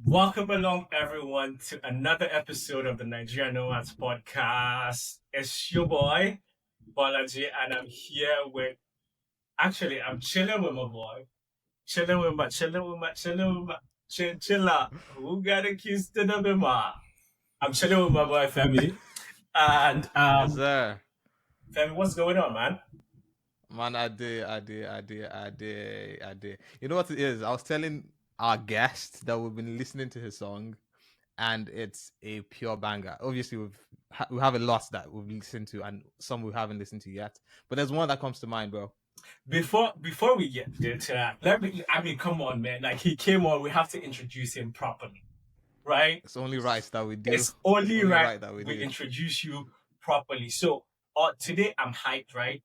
Welcome along, everyone, to another episode of the NigerianNomads podcast. It's your boy, Balaji, and I'm here with, I'm chilling with my boy. Chilla. Who got a kiss to the bima? I'm chilling with my boy, Femi. And, Yes, sir. Femi, what's going on, man? Man, I did. You know what it is? I was telling our guest that we've been listening to his song, and it's a pure banger. Obviously, we have a lot that we've listened to, and some we haven't listened to yet. But there's one that comes to mind, bro. Before we get into that, come on, man. Like, he came on, we have to introduce him properly, right? It's only right that we do. It's only right that we we do. introduce you properly. So today I'm hyped, right?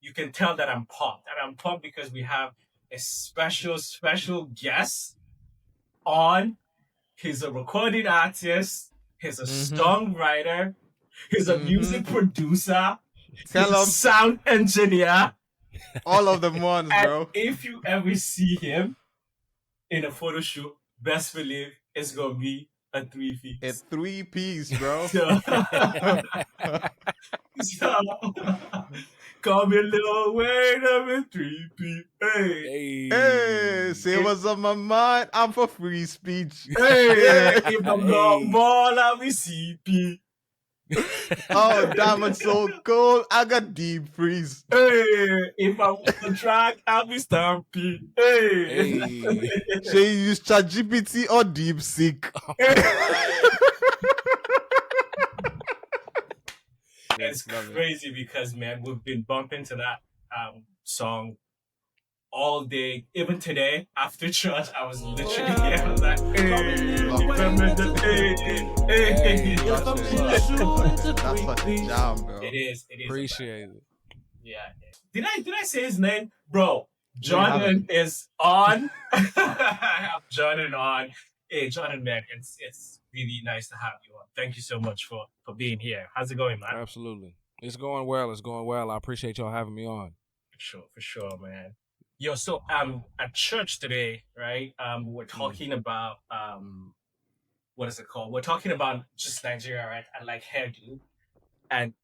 You can tell that I'm pumped. And I'm pumped because we have a special guest on. He's a recording artist, he's a songwriter, he's a music producer, Tell he's a him. sound engineer. All of them ones, And bro. if you ever see him in a photo shoot, best believe it's gonna be a 3-piece. It's 3-piece, bro. So, come a little way of a 3-piece. Hey, say what's on my mind. I'm for free speech. Hey, if I'm going ball, I'll be CP. Oh, diamond so cold, I got deep freeze. Hey, if I want to track, I'll be Stampy. Hey. So you use ChatGPT or DeepSeek? It's crazy because, man, we've been bumping to that song all day. Even today, after church, I was literally here. I was like, hey. That's such a jam, bro. It is. Appreciate it. Yeah. Did I say his name? Bro, Jordan is on. I'm Jordan on. Hey, Jordan, man, it's really nice to have you on. Thank you so much for being here. How's it going, man? Absolutely. It's going well. I appreciate y'all having me on. For sure, man. Yo, so at church today, right? We're talking about what is it called? We're talking about just Nigeria, right? And like hairdo. And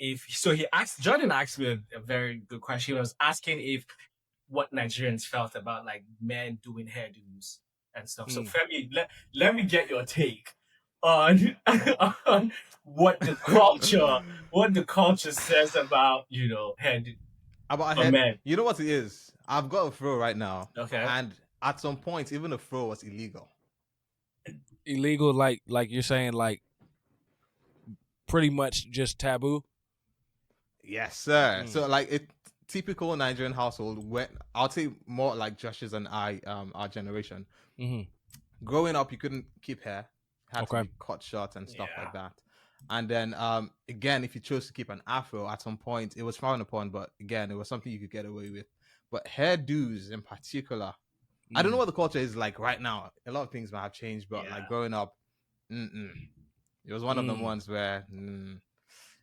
Jordan asked me a very good question. He was asking if what Nigerians felt about like men doing hairdos and stuff. So Femi, let me get your take on what the culture says about, hairdo. About For men. You know what it is? I've got a fro right now. Okay. And at some point, even a fro was illegal. Illegal, like you're saying, like pretty much just taboo. Yes, sir. So like typical Nigerian household, where I'll say more like Josh's and our generation. Growing up, you couldn't keep hair, had to be cut short and stuff like that. And then again, if you chose to keep an afro, at some point it was frowned upon, but again, it was something you could get away with. But hairdos in particular, I don't know what the culture is like right now. A lot of things might have changed, but like growing up, it was one of them ones where it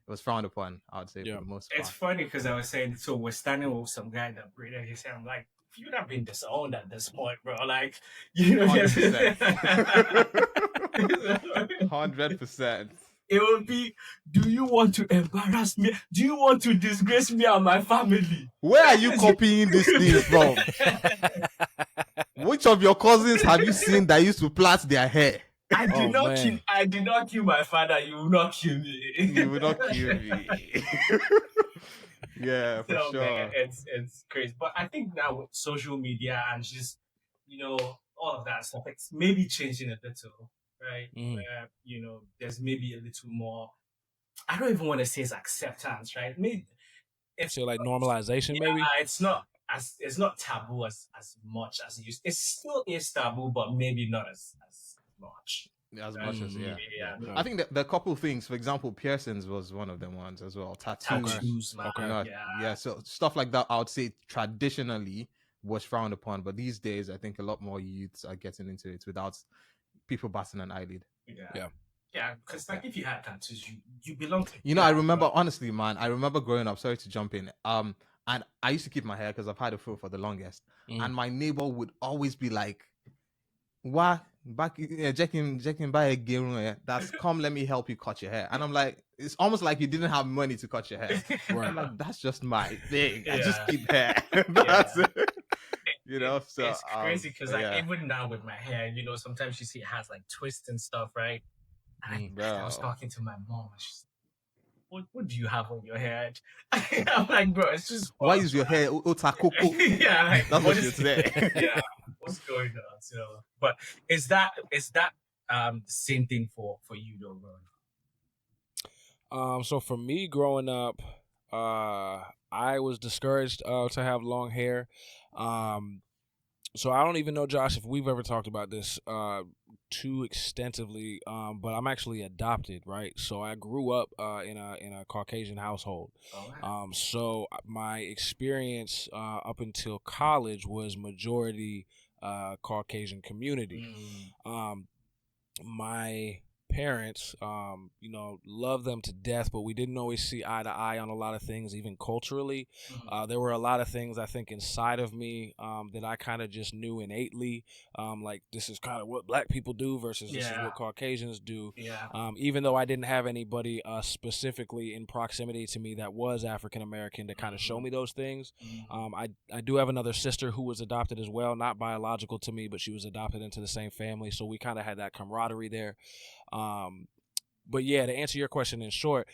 was frowned upon, I would say, for the most part. It's funny because I was saying, so we're standing with some guy that braided his hair. I'm like, you'd have been disowned at this point, bro. Like, 100%. It would be, do you want to embarrass me? Do you want to disgrace me and my family? Where are you copying this thing from? Which of your cousins have you seen that used to plait their hair? I did not kill my father. You will not kill me. You will not kill me. Yeah, for sure. Man, it's crazy. But I think now with social media and just, all of that stuff, it's maybe changing a little, right? Where, there's maybe a little more, I don't even want to say it's acceptance, right? Maybe it's like normalization, maybe? It's not taboo as much as it used. It still is taboo, but maybe not as much. As much as I think that the couple things, for example, piercings was one of them ones as well. Tattoos. So stuff like that, I would say traditionally was frowned upon, but these days I think a lot more youths are getting into it without people batting an eyelid. Yeah, because like if you had tattoos, you belong to. I remember honestly, man. I remember growing up. Sorry to jump in. And I used to keep my hair because I've had a fro for the longest. And my neighbor would always be like, why back checking by a game that's come, let me help you cut your hair. And I'm like, it's almost like you didn't have money to cut your hair. Right. I'm like, that's just my thing. I just Yeah. keep hair. That's Yeah. it. So It's crazy because like yeah, even now with my hair, sometimes you see it has like twists and stuff, right? And I was bro. talking to my mom. And she's what do you have on your head? I'm like, bro, it's just Why fun, is your hair otakoko? yeah, like, That's what she would is say. yeah, what's going on? But is that the same thing for you though, bro? So for me growing up, I was discouraged to have long hair. So I don't even know, Josh, if we've ever talked about this too extensively. But I'm actually adopted, right? So I grew up in a Caucasian household. Oh, wow. So my experience up until college was majority Caucasian community. Mm. My parents, love them to death, but we didn't always see eye to eye on a lot of things, even culturally. There were a lot of things I think inside of me that I kind of just knew innately, like this is kind of what black people do versus this is Yeah. what Caucasians do. Yeah. Even though I didn't have anybody specifically in proximity to me that was African American to kind of show me those things. I do have another sister who was adopted as well, not biological to me, but she was adopted into the same family, so we kind of had that camaraderie there. But yeah, to answer your question in short,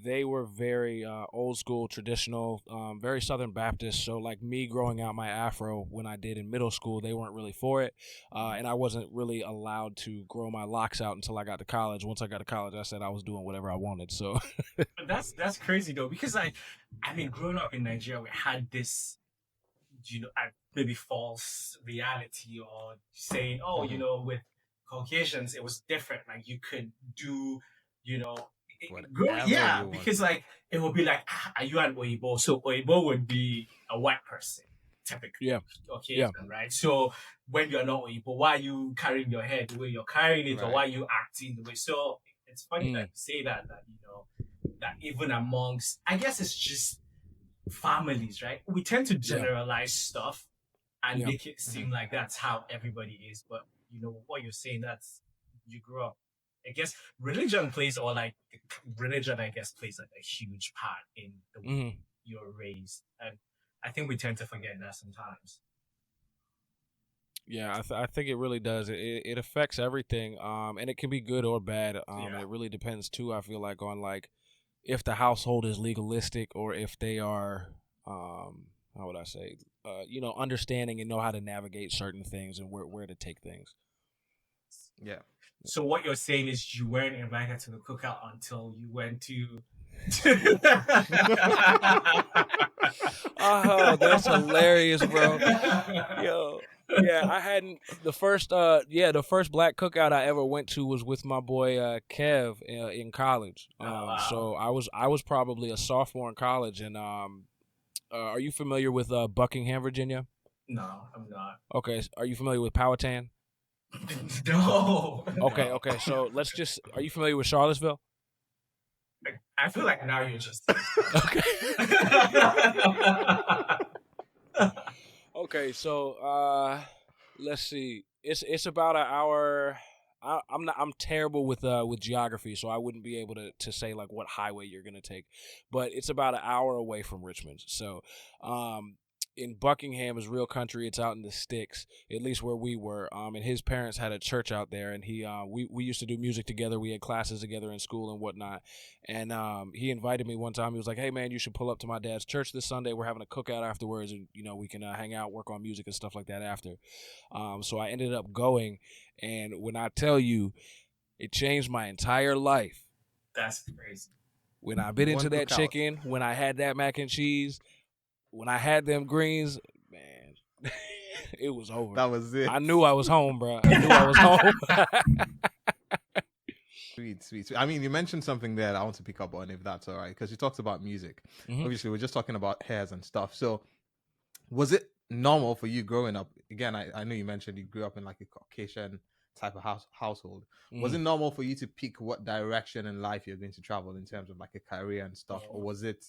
they were very old school, traditional, very Southern Baptist. So like me growing out my afro when I did in middle school, they weren't really for it. And I wasn't really allowed to grow my locks out until I got to college. Once I got to college, I said I was doing whatever I wanted. So But that's crazy though, because I mean, growing up in Nigeria, we had this, maybe false reality or saying, oh, with Caucasians, it was different. Like you could do, Whatever yeah, you want. because like it would be like, are you an Oyibo? So Oyibo would be a white person, typically. yeah, Caucasian, right? So when you're not Oyibo, why are you carrying your head the way you're carrying it, or Right. why are you acting the way? So it's funny that you say that that even amongst, I guess it's just families, right? We tend to generalize stuff and make it seem like that's how everybody is. But what you're saying, that's you grew up. I guess religion plays, or like religion, I guess, plays like a huge part in the way you're raised, and I think we tend to forget that sometimes. Yeah, I think it really does. It affects everything, and it can be good or bad. And it really depends too. I feel like on like if the household is legalistic or if they are, how would I say, understanding and know how to navigate certain things and where to take things. Yeah. So what you're saying is you weren't invited to the cookout until you went to. Oh, that's hilarious, bro. Yo. Yeah, I hadn't the first black cookout I ever went to was with my boy Kev in college. Wow. So I was probably a sophomore in college, and are you familiar with Buckingham, Virginia? No, I'm not. Okay, are you familiar with Powhatan? No. Okay. So are you familiar with Charlottesville? I feel like now you're just okay. Okay, so let's see. It's about an hour. I'm terrible with geography, so I wouldn't be able to say like what highway you're gonna take, but it's about an hour away from Richmond. So, in Buckingham is real country. It's out in the sticks, at least where we were. And his parents had a church out there, and we used to do music together. We had classes together in school and whatnot. And he invited me one time. He was like, "Hey man, you should pull up to my dad's church this Sunday. We're having a cookout afterwards, and we can hang out, work on music and stuff like that after." So I ended up going, and when I tell you, it changed my entire life. That's crazy. When I bit into that chicken, when I had that mac and cheese, when I had them greens, man, it was over. That was it. I knew I was home, bro. I knew I was home. Sweet. I mean, you mentioned something there that I want to pick up on, if that's all right, because you talked about music. Obviously, we're just talking about hairs and stuff. So, was it normal for you growing up? Again, I know you mentioned you grew up in like a Caucasian type of household. Was it normal for you to pick what direction in life you're going to travel in terms of like a career and stuff, or was it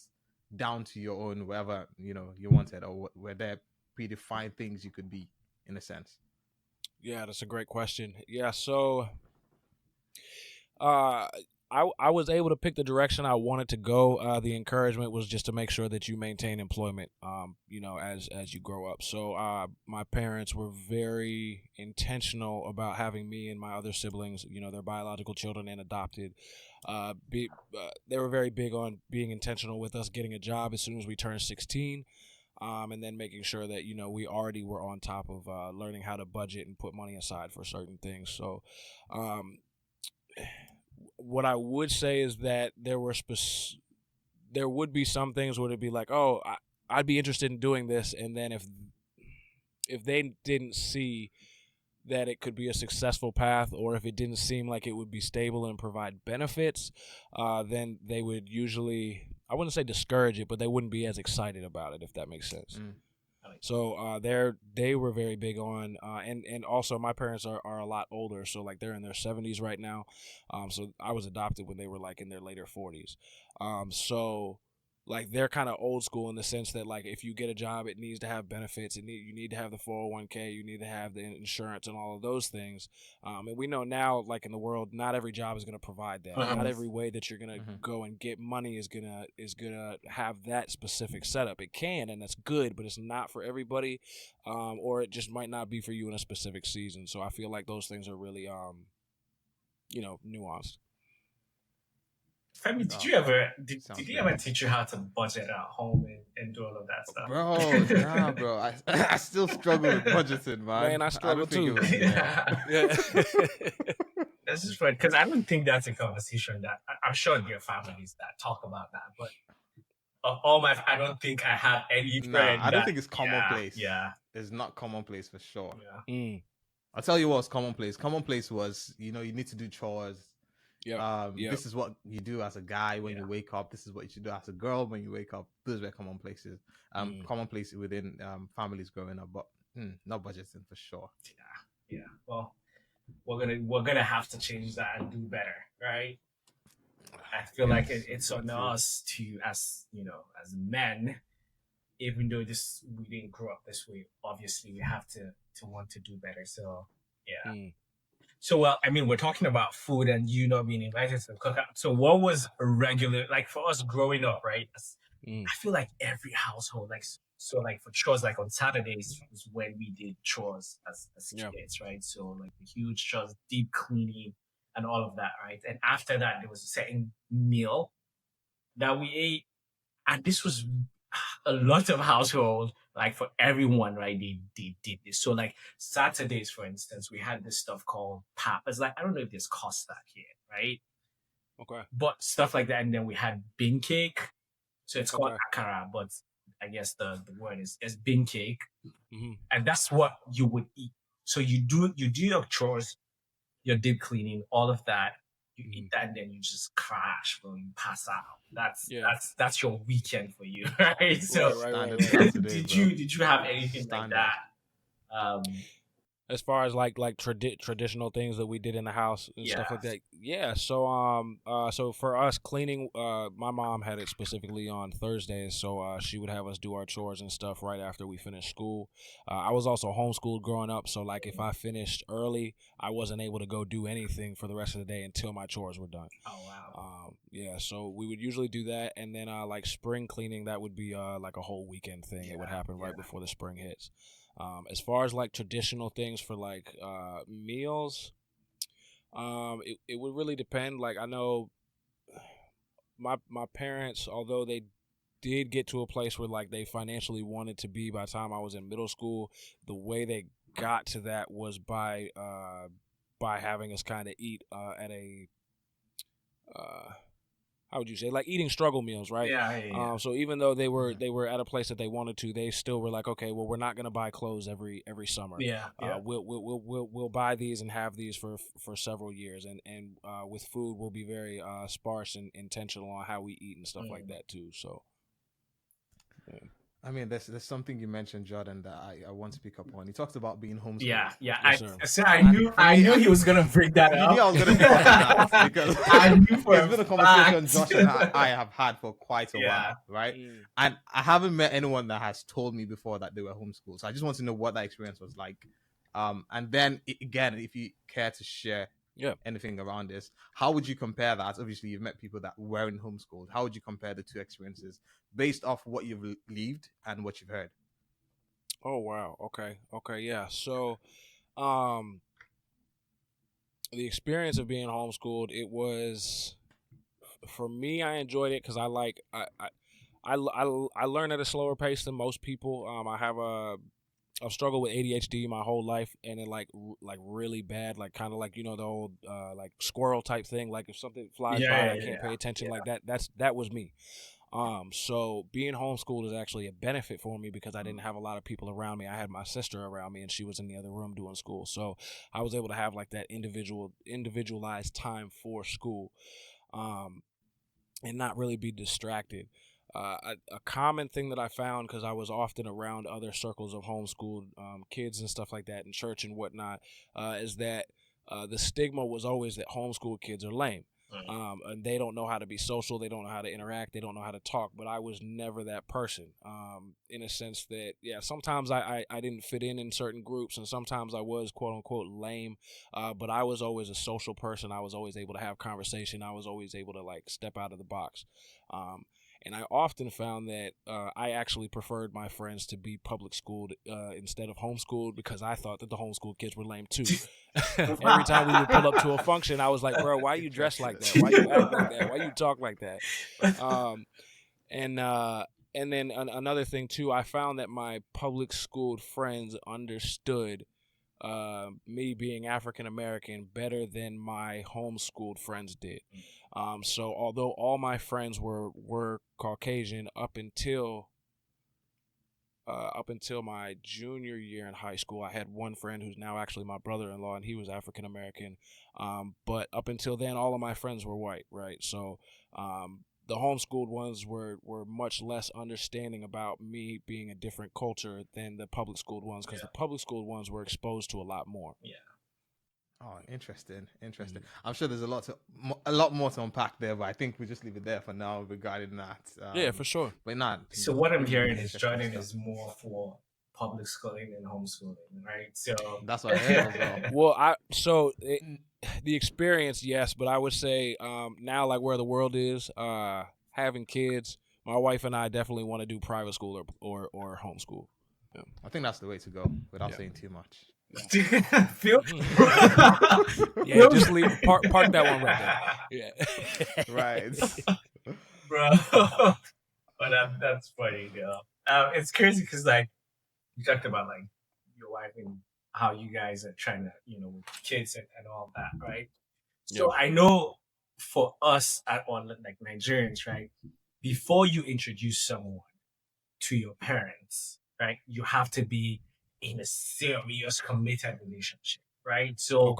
down to your own wherever you wanted, or were there predefined things you could be in a sense? Yeah, that's a great question. Yeah, so uh, I was able to pick the direction I wanted to go. The encouragement was just to make sure that you maintain employment, as you grow up. So my parents were very intentional about having me and my other siblings, their biological children and adopted. They were very big on being intentional with us getting a job as soon as we turned 16. And then making sure that we already were on top of learning how to budget and put money aside for certain things. So um, what I would say is that there would be some things where it'd be like, oh, I'd be interested in doing this, and then if they didn't see that it could be a successful path, or if it didn't seem like it would be stable and provide benefits, then they would usually, I wouldn't say discourage it, but they wouldn't be as excited about it, if that makes sense. So they were very big on, and also my parents are a lot older, so like they're in their 70s right now. So I was adopted when they were like in their later 40s. So like they're kind of old school in the sense that like if you get a job, it needs to have benefits. You need to have the 401k, you need to have the insurance and all of those things. And we know now, like in the world, not every job is going to provide that. Not every way that you're going to go and get money is gonna have that specific setup. It can, and that's good, but it's not for everybody, or it just might not be for you in a specific season. So I feel like those things are really nuanced. Femi, did you ever teach you how to budget at home and do all of that stuff? Bro, nah, bro. I still struggle with budgeting, man. Man, I struggle too. Yeah. This is fun because I don't think that's a conversation that I'm sure there are families that talk about that, but I don't think I have any friend. I don't think it's commonplace. Yeah, it's not commonplace for sure. Yeah. I'll tell you what's commonplace. Commonplace was, you need to do chores. This is what you do as a guy when you wake up. This is what you should do as a girl when you wake up. Those were commonplaces. Commonplace within families growing up, but not budgeting for sure. Yeah. Well, we're gonna have to change that and do better, right? I feel like it's on us to, as men, even though we didn't grow up this way. Obviously, we have to want to do better. So yeah. So, well, I mean, we're talking about food and you not being invited to the cookout. So what was a regular, like for us growing up, right? I feel like every household, like for chores, like on Saturdays was when we did chores as kids, right? So like the huge chores, deep cleaning and all of that, right? And after that, there was a certain meal that we ate. And this was a lot of households, like for everyone, right? They did this. So like Saturdays, for instance, we had this stuff called pap. It's like, I don't know if there's Costa here, right? Okay. But stuff like that. And then we had bean cake. So it's called akara, but I guess the word is bean cake. And that's what you would eat. So you do your chores, your deep cleaning, all of that. You eat that and then you just crash when you pass out. That's your weekend for you, right? So right. Did you have anything like that? As far as like traditional things that we did in the house and stuff like that. Yeah. So for us cleaning, my mom had it specifically on Thursdays. So she would have us do our chores and stuff right after we finished school. I was also homeschooled growing up. So like if I finished early, I wasn't able to go do anything for the rest of the day until my chores were done. Oh, wow. So we would usually do that. And then like spring cleaning, that would be like a whole weekend thing. It would happen right before the spring hits. As far as like traditional things for like meals, it would really depend. Like I know my parents, although they did get to a place where like they financially wanted to be by the time I was in middle school, the way they got to that was by having us kind of eat at a how would you say, like eating struggle meals, right? Yeah. So even though they were at a place that they wanted to, they still were like, okay, well, we're not gonna buy clothes every summer. We'll buy these and have these for several years, and with food we'll be very sparse and intentional on how we eat and stuff like that too. So. Yeah. I mean, there's something you mentioned, Jordan, that I want to pick up on. He talked about being homeschooled. Yeah. Yes, I knew he was gonna bring that up. I knew I was gonna pick up on that because I knew for it's been a conversation Josh and I have had for quite a while, right? And I haven't met anyone that has told me before that they were homeschooled. So I just want to know what that experience was like. And then again, if you care to share anything around this, how would you compare that? Obviously, you've met people that weren't homeschooled. How would you compare the two experiences based off what you've lived and what you've heard? Oh wow. Okay. Yeah. So, the experience of being homeschooled, it was, for me, I enjoyed it because I learn at a slower pace than most people. I've struggled with ADHD my whole life, and it like really bad, like kind of like, you know, the old like squirrel type thing. Like if something flies by, I can't pay attention. Like that was me. So being homeschooled is actually a benefit for me because I didn't have a lot of people around me. I had my sister around me, and she was in the other room doing school. So I was able to have like that individualized time for school, and not really be distracted. A common thing that I found, because I was often around other circles of homeschooled kids and stuff like that in church and whatnot, is that the stigma was always that homeschooled kids are lame. And they don't know how to be social. They don't know how to interact. They don't know how to talk. But I was never that person, in a sense that, sometimes I didn't fit in certain groups, and sometimes I was quote unquote lame. But I was always a social person. I was always able to have conversation. I was always able to like step out of the box. And I often found that I actually preferred my friends to be public schooled instead of homeschooled, because I thought that the homeschooled kids were lame too. Every time we would pull up to a function, I was like, bro, why you dress like that? Why you act like that? Why you talk like that? And then another thing too, I found that my public schooled friends understood me being African American better than my homeschooled friends did. So although all my friends were Caucasian up until my junior year in high school, I had one friend who's now actually my brother-in-law, and he was African American. But up until then, all of my friends were white, right? So the homeschooled ones were much less understanding about me being a different culture than the public schooled ones, because the public schooled ones were exposed to a lot more. Yeah. Oh, interesting. I'm sure there's a lot more to unpack there, but I think we just leave it there for now regarding that. Yeah, for sure. But not. So what I'm hearing is Jordan is more for public schooling and homeschooling, right? So that's what I heard as well. Well, the experience, yes, but I would say now, like where the world is, having kids, my wife and I definitely want to do private school or homeschool. Yeah. I think that's the way to go without saying too much. Phil? Yeah, just park that one right there. Yeah. Right. Bro. But that's funny, though. It's crazy because, like, you talked about, like, your wife and how you guys are trying to, with kids and all that, right? So I know for us like Nigerians, right, before you introduce someone to your parents, right, you have to be in a serious committed relationship, right? So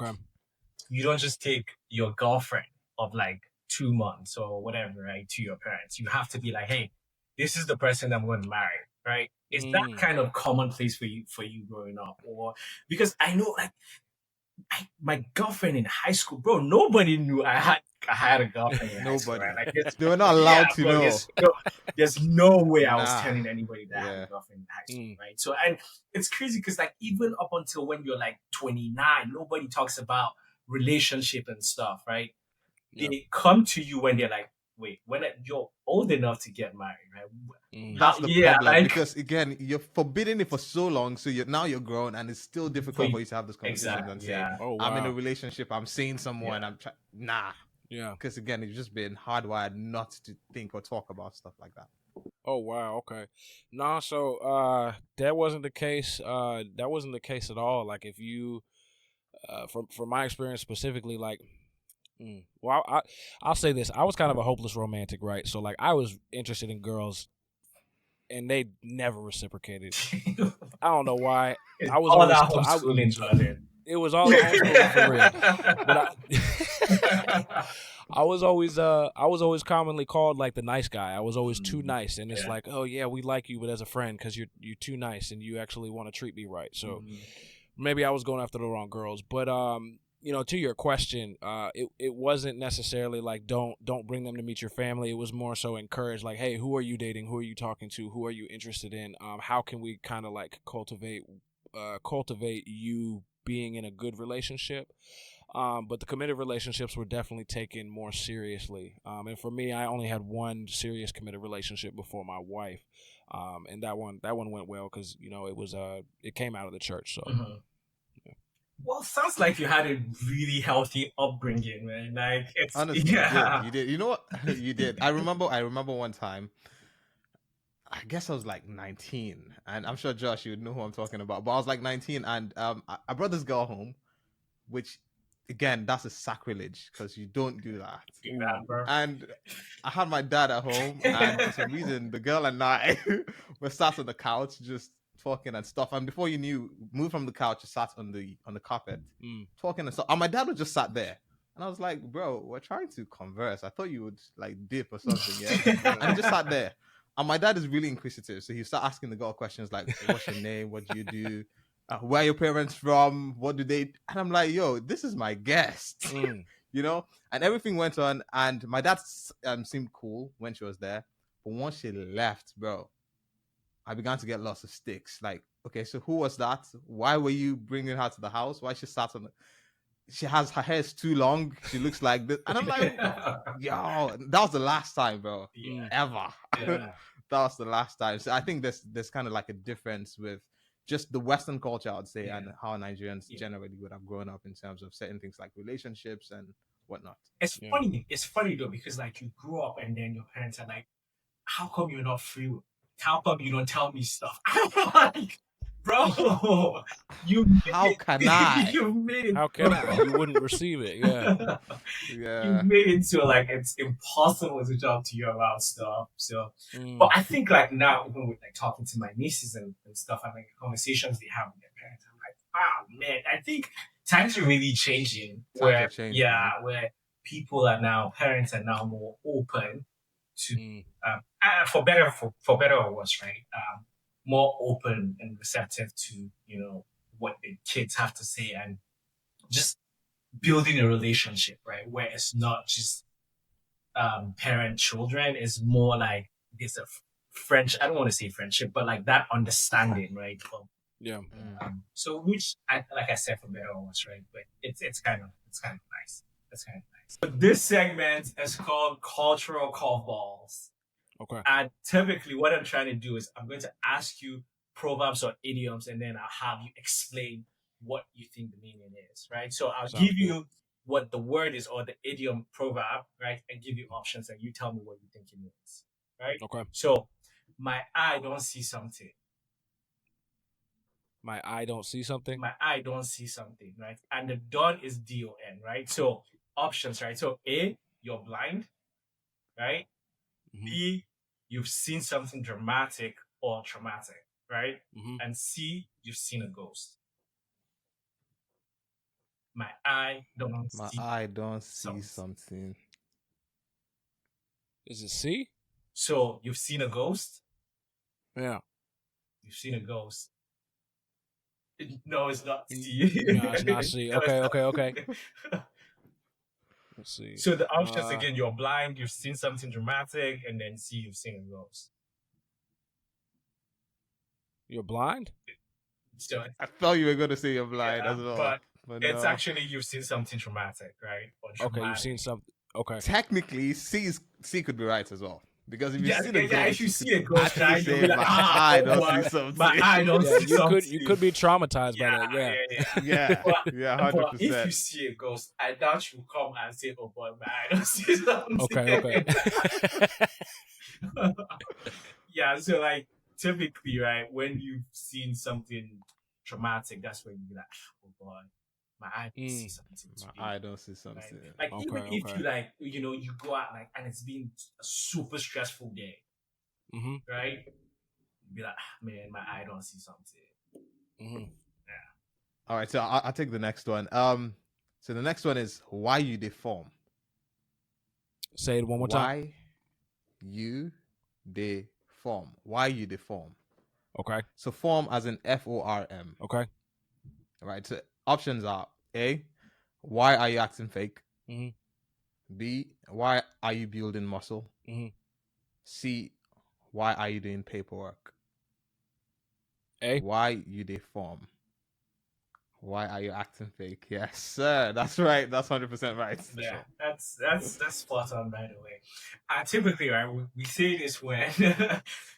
you don't just take your girlfriend of like 2 months or whatever, right, to your parents. You have to be like, hey, this is the person I'm going to marry, right? Is that kind of commonplace for you growing up? Or because I know, like, my girlfriend in high school, bro, nobody knew I had a girlfriend in high school, right? Like, they were not allowed to know. There's no way I was telling anybody that I had a girlfriend in high school, right? So, and it's crazy because, like, even up until when you're like 29, nobody talks about relationship and stuff, right? They come to you when they're like, wait, when you're old enough to get married, right? That's the problem, because again, you're forbidding it for so long, so you're grown, and it's still difficult for you to have this conversation and say, I'm in a relationship, I'm seeing someone, I'm because again, it's just been hardwired not to think or talk about stuff like that. Oh wow, okay. Nah, so that wasn't the case. That wasn't the case at all. Like, if you from my experience specifically, like, well, I'll say this. I was kind of a hopeless romantic, right? So, like, I was interested in girls, and they never reciprocated. I don't know why. I was all that homeschooling, it was all the homeschooling for real. But I was always commonly called like the nice guy. I was always too nice, and it's like, oh yeah, we like you, but as a friend, because you're too nice and you actually want to treat me right. So maybe I was going after the wrong girls, but to your question, it wasn't necessarily like don't bring them to meet your family. It was more so encourage, like, hey, who are you dating? Who are you talking to? Who are you interested in? How can we kind of like cultivate you being in a good relationship. But the committed relationships were definitely taken more seriously. And for me, I only had one serious committed relationship before my wife. And that one went well because it came out of the church. So. Mm-hmm. Well, sounds like you had a really healthy upbringing, man. Like it's Honestly, you did. You know what? You did. I remember one time. I guess I was like 19, and I'm sure Josh, you would know who I'm talking about. But I was like 19, and I brought this girl home, which, again, that's a sacrilege because you don't do that. And I had my dad at home, and for some reason, the girl and I were sat on the couch just talking and stuff. And before you knew, moved from the couch, sat on the carpet talking and stuff. And my dad was just sat there. And I was like, bro, we're trying to converse. I thought you would like dip or something, yeah? And he just sat there. And my dad is really inquisitive. So he start asking the girl questions like, what's your name? What do you do? Where are your parents from? What do they... And I'm like, yo, this is my guest. You know? And everything went on. And my dad seemed cool when she was there. But once she left, bro, I began to get lots of sticks. Like, okay, so who was that? Why were you bringing her to the house? Why she sat on the... her hair is too long. She looks like this. And I'm like, yo, that was the last time, bro. Ever. That was the last time. So I think there's kind of like a difference with just the Western culture, I'd say, and how Nigerians generally would have grown up in terms of certain things like relationships and whatnot. It's funny. It's funny though, because like you grew up and then your parents are like, how come you're not free? How come you don't tell me stuff? Like, bro, you how can I? You made it. How can I? You wouldn't receive it. Yeah. You made it so like it's impossible to talk to you about stuff. So, but I think like now, even with like talking to my nieces and stuff, and like conversations they have with their parents, I'm like, wow, man, I think times are really changing. Where people are now, parents are now more open to, for better or worse, right? More open and receptive to, what the kids have to say and just building a relationship, right? Where it's not just parent children, it's more like this French, I don't want to say friendship, but like that understanding, right? So which like I said, for better or worse, right? But it's kind of nice. It's kind of nice. But this segment is called Cultural Curveballs. Okay. And typically what I'm trying to do is I'm going to ask you proverbs or idioms, and then I'll have you explain what you think the meaning is, right? So I'll give you what the word is or the idiom proverb, right? And give you options and you tell me what you think it means, right? Okay. So my eye don't see something. My eye don't see something? My eye don't see something, right? And the done is D-O-N, right? So options, right? So A, you're blind, right? B, you've seen something dramatic or traumatic, right? And C, you've seen a ghost. My eye don't see something. Is it C? So you've seen a ghost? Yeah. You've seen a ghost. No, it's not C. No, it's not C. Okay. Let's see. So the options again, you're blind, you've seen something dramatic, and then C, you've seen a ghost. You're blind? So, I thought you were going to say you're blind as well. But it's actually you've seen something traumatic, right? Okay, you've seen something. Okay. Technically, C could be right as well. Because if you see the ghost, if you see a ghost, right, say, like, I don't see something. My eye don't see something. You could be traumatized by that. Yeah, 100%. If you see a ghost, I doubt you come and say, "Oh boy, my eye don't see something." Okay. Yeah, so like typically, right, when you've seen something traumatic, that's when you be like, "Oh boy, my eye don't see something." My eye don't see something. Right? Like even if you like, you go out like and it's been a super stressful day, right? You'd be like, man, my eye don't see something. Yeah. All right, so I'll take the next one. So the next one is why you deform. Say it one more time. Why you deform. Why you deform. Okay. So form as in FORM. Okay. All right. So options are A, why are you acting fake? B, why are you building muscle? C, why are you doing paperwork? A, why you deform. Why are you acting fake? Yes, sir. That's right. That's 100% right. Yeah, that's spot on, by the way. Typically, right, we say this when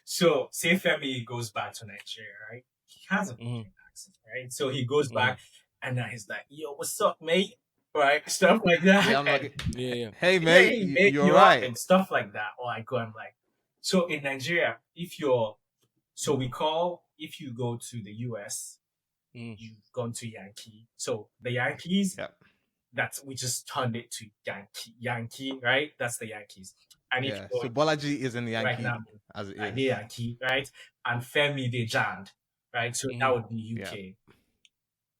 so say Femi goes back to Nigeria, right? He has a Nigerian accent, right? So he goes back and then he's like, "Yo, what's up, mate?" Right, stuff like that. Yeah, I'm And, like, Yeah. hey, yeah, mate, he make you're you up right. and stuff like that. Or I go, I'm like, so in Nigeria, if you're, so we call if you go to the US, you've gone to Yankee. So the Yankees, Yep. we just turned it to Yankee, right? That's the Yankees. And if Yeah. you So go Bolaji is in right Yankee now, as it like is. the Yankee, right? And Femi the Jand, right? So that would be UK. Yeah.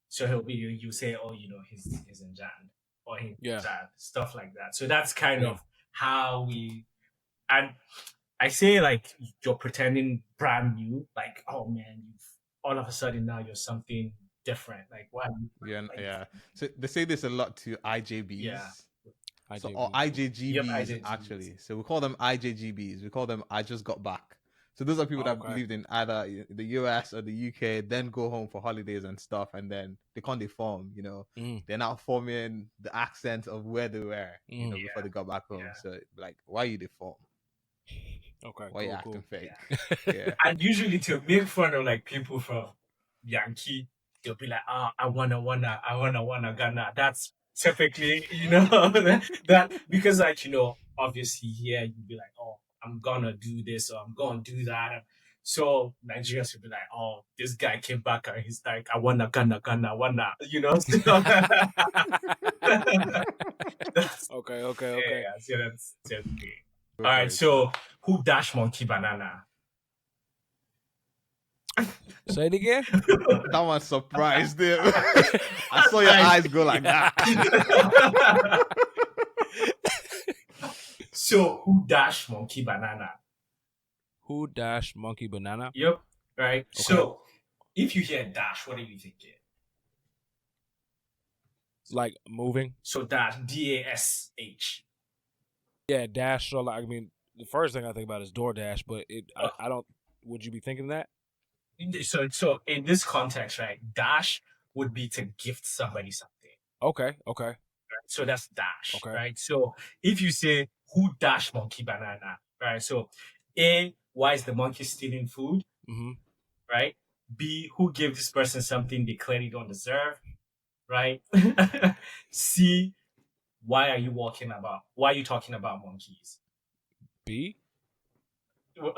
So he'll be you say, oh, he's in Jand or he's Yeah. Jand, stuff like that. So that's kind of how we, and I say like you're pretending brand new, like, oh man, all of a sudden now you're something different. Like what? Yeah. So they say this a lot to IJBs. Yeah. So, or IJGBs, Yep, IJGBs. actually. So we call them IJGBs. We call them I just got back. So those are people that lived in either the US or the UK, then go home for holidays and stuff, and then they can't deform, They're now forming the accent of where they were, before they got back home. Yeah. So like, why you deform? Okay. Why you acting fake? Yeah. And usually to make fun of like people from Yankee, they'll be like, I wanna Ghana. That's typically, that because like, obviously here you'd be like, oh, I'm gonna do this or I'm gonna do that. So Nigerians would be like, oh, this guy came back and he's like, I wanna Ghana, I wanna, Okay. Yeah, so that's typically. All right, so who dash monkey banana? Say it again. That one surprised him. I saw your eyes go like that. So who dash monkey banana? Who dash monkey banana? Yep. Right. Okay. So if you hear dash, what are you thinking? Like moving. So dash, DASH. Yeah, dash. So like, I mean, the first thing I think about is DoorDash, but I don't. Would you be thinking that? So in this context, right, dash would be to gift somebody something. Okay. Right? So that's dash. Okay. Right. So if you say who dash monkey banana, right? So A, why is the monkey stealing food? Mm-hmm. Right. B, who gave this person something they clearly don't deserve? Right. C, why are you talking about monkeys? B.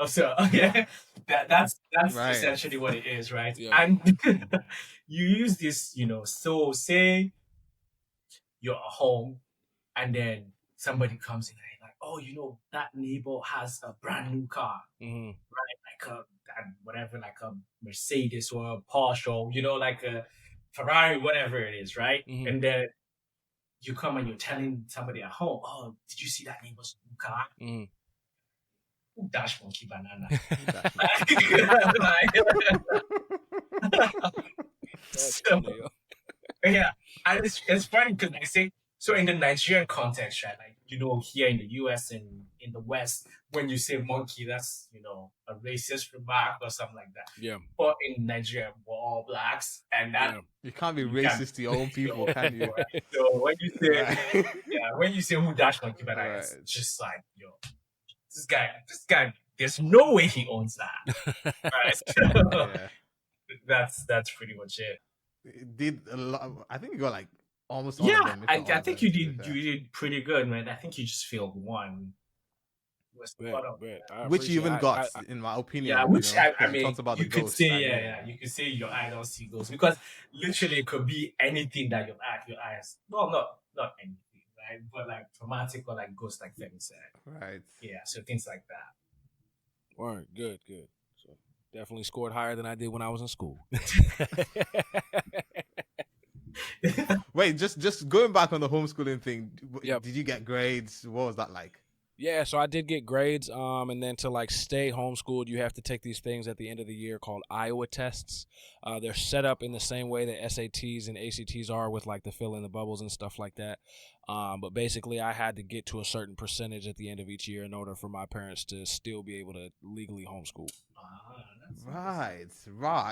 So okay, that's right. essentially what it is, right? Yeah. And you use this, so say you're at home and then somebody comes in and like, oh, that neighbor has a brand new car, Mm-hmm. right? Like a Mercedes or a Porsche or, like a Ferrari, whatever it is, right? Mm-hmm. And then you come and you're telling somebody at home, oh, did you see that neighbor's new car? Mm-hmm. Dash monkey banana. That's So, funny, yo. yeah, and it's funny because I say so in the Nigerian context, right? Like here in the US and in the West, when you say monkey, that's a racist remark or something like that. Yeah. But in Nigeria, we're all blacks, and that you can't be racist to your own people, can you? Right? So when you say Right. when you say who dash monkey banana, Right. it's just like this guy. There's no way he owns that. Right? Yeah. That's pretty much it. It did a lot. I think you got like almost all of Yeah, them. if not all I of think them, you to be did fair. you did pretty good, man. I think you just failed one. Which you even got, in my opinion. Yeah, which I 'cause you mean, talked about you the could ghost. say, you could say your eye don't see ghosts because literally it could be anything that your eyes. Well, not anything, right? But like traumatic or like ghost, like Femi said. Right. Yeah, so things like that. All right, good. So definitely scored higher than I did when I was in school. Wait, just going back on the homeschooling thing. Yep. Did you get grades? What was that like? Yeah, so I did get grades, and then to like stay homeschooled, you have to take these things at the end of the year called Iowa tests. They're set up in the same way that SATs and ACTs are with like the fill in the bubbles and stuff like that. But basically, I had to get to a certain percentage at the end of each year in order for my parents to still be able to legally homeschool. Right.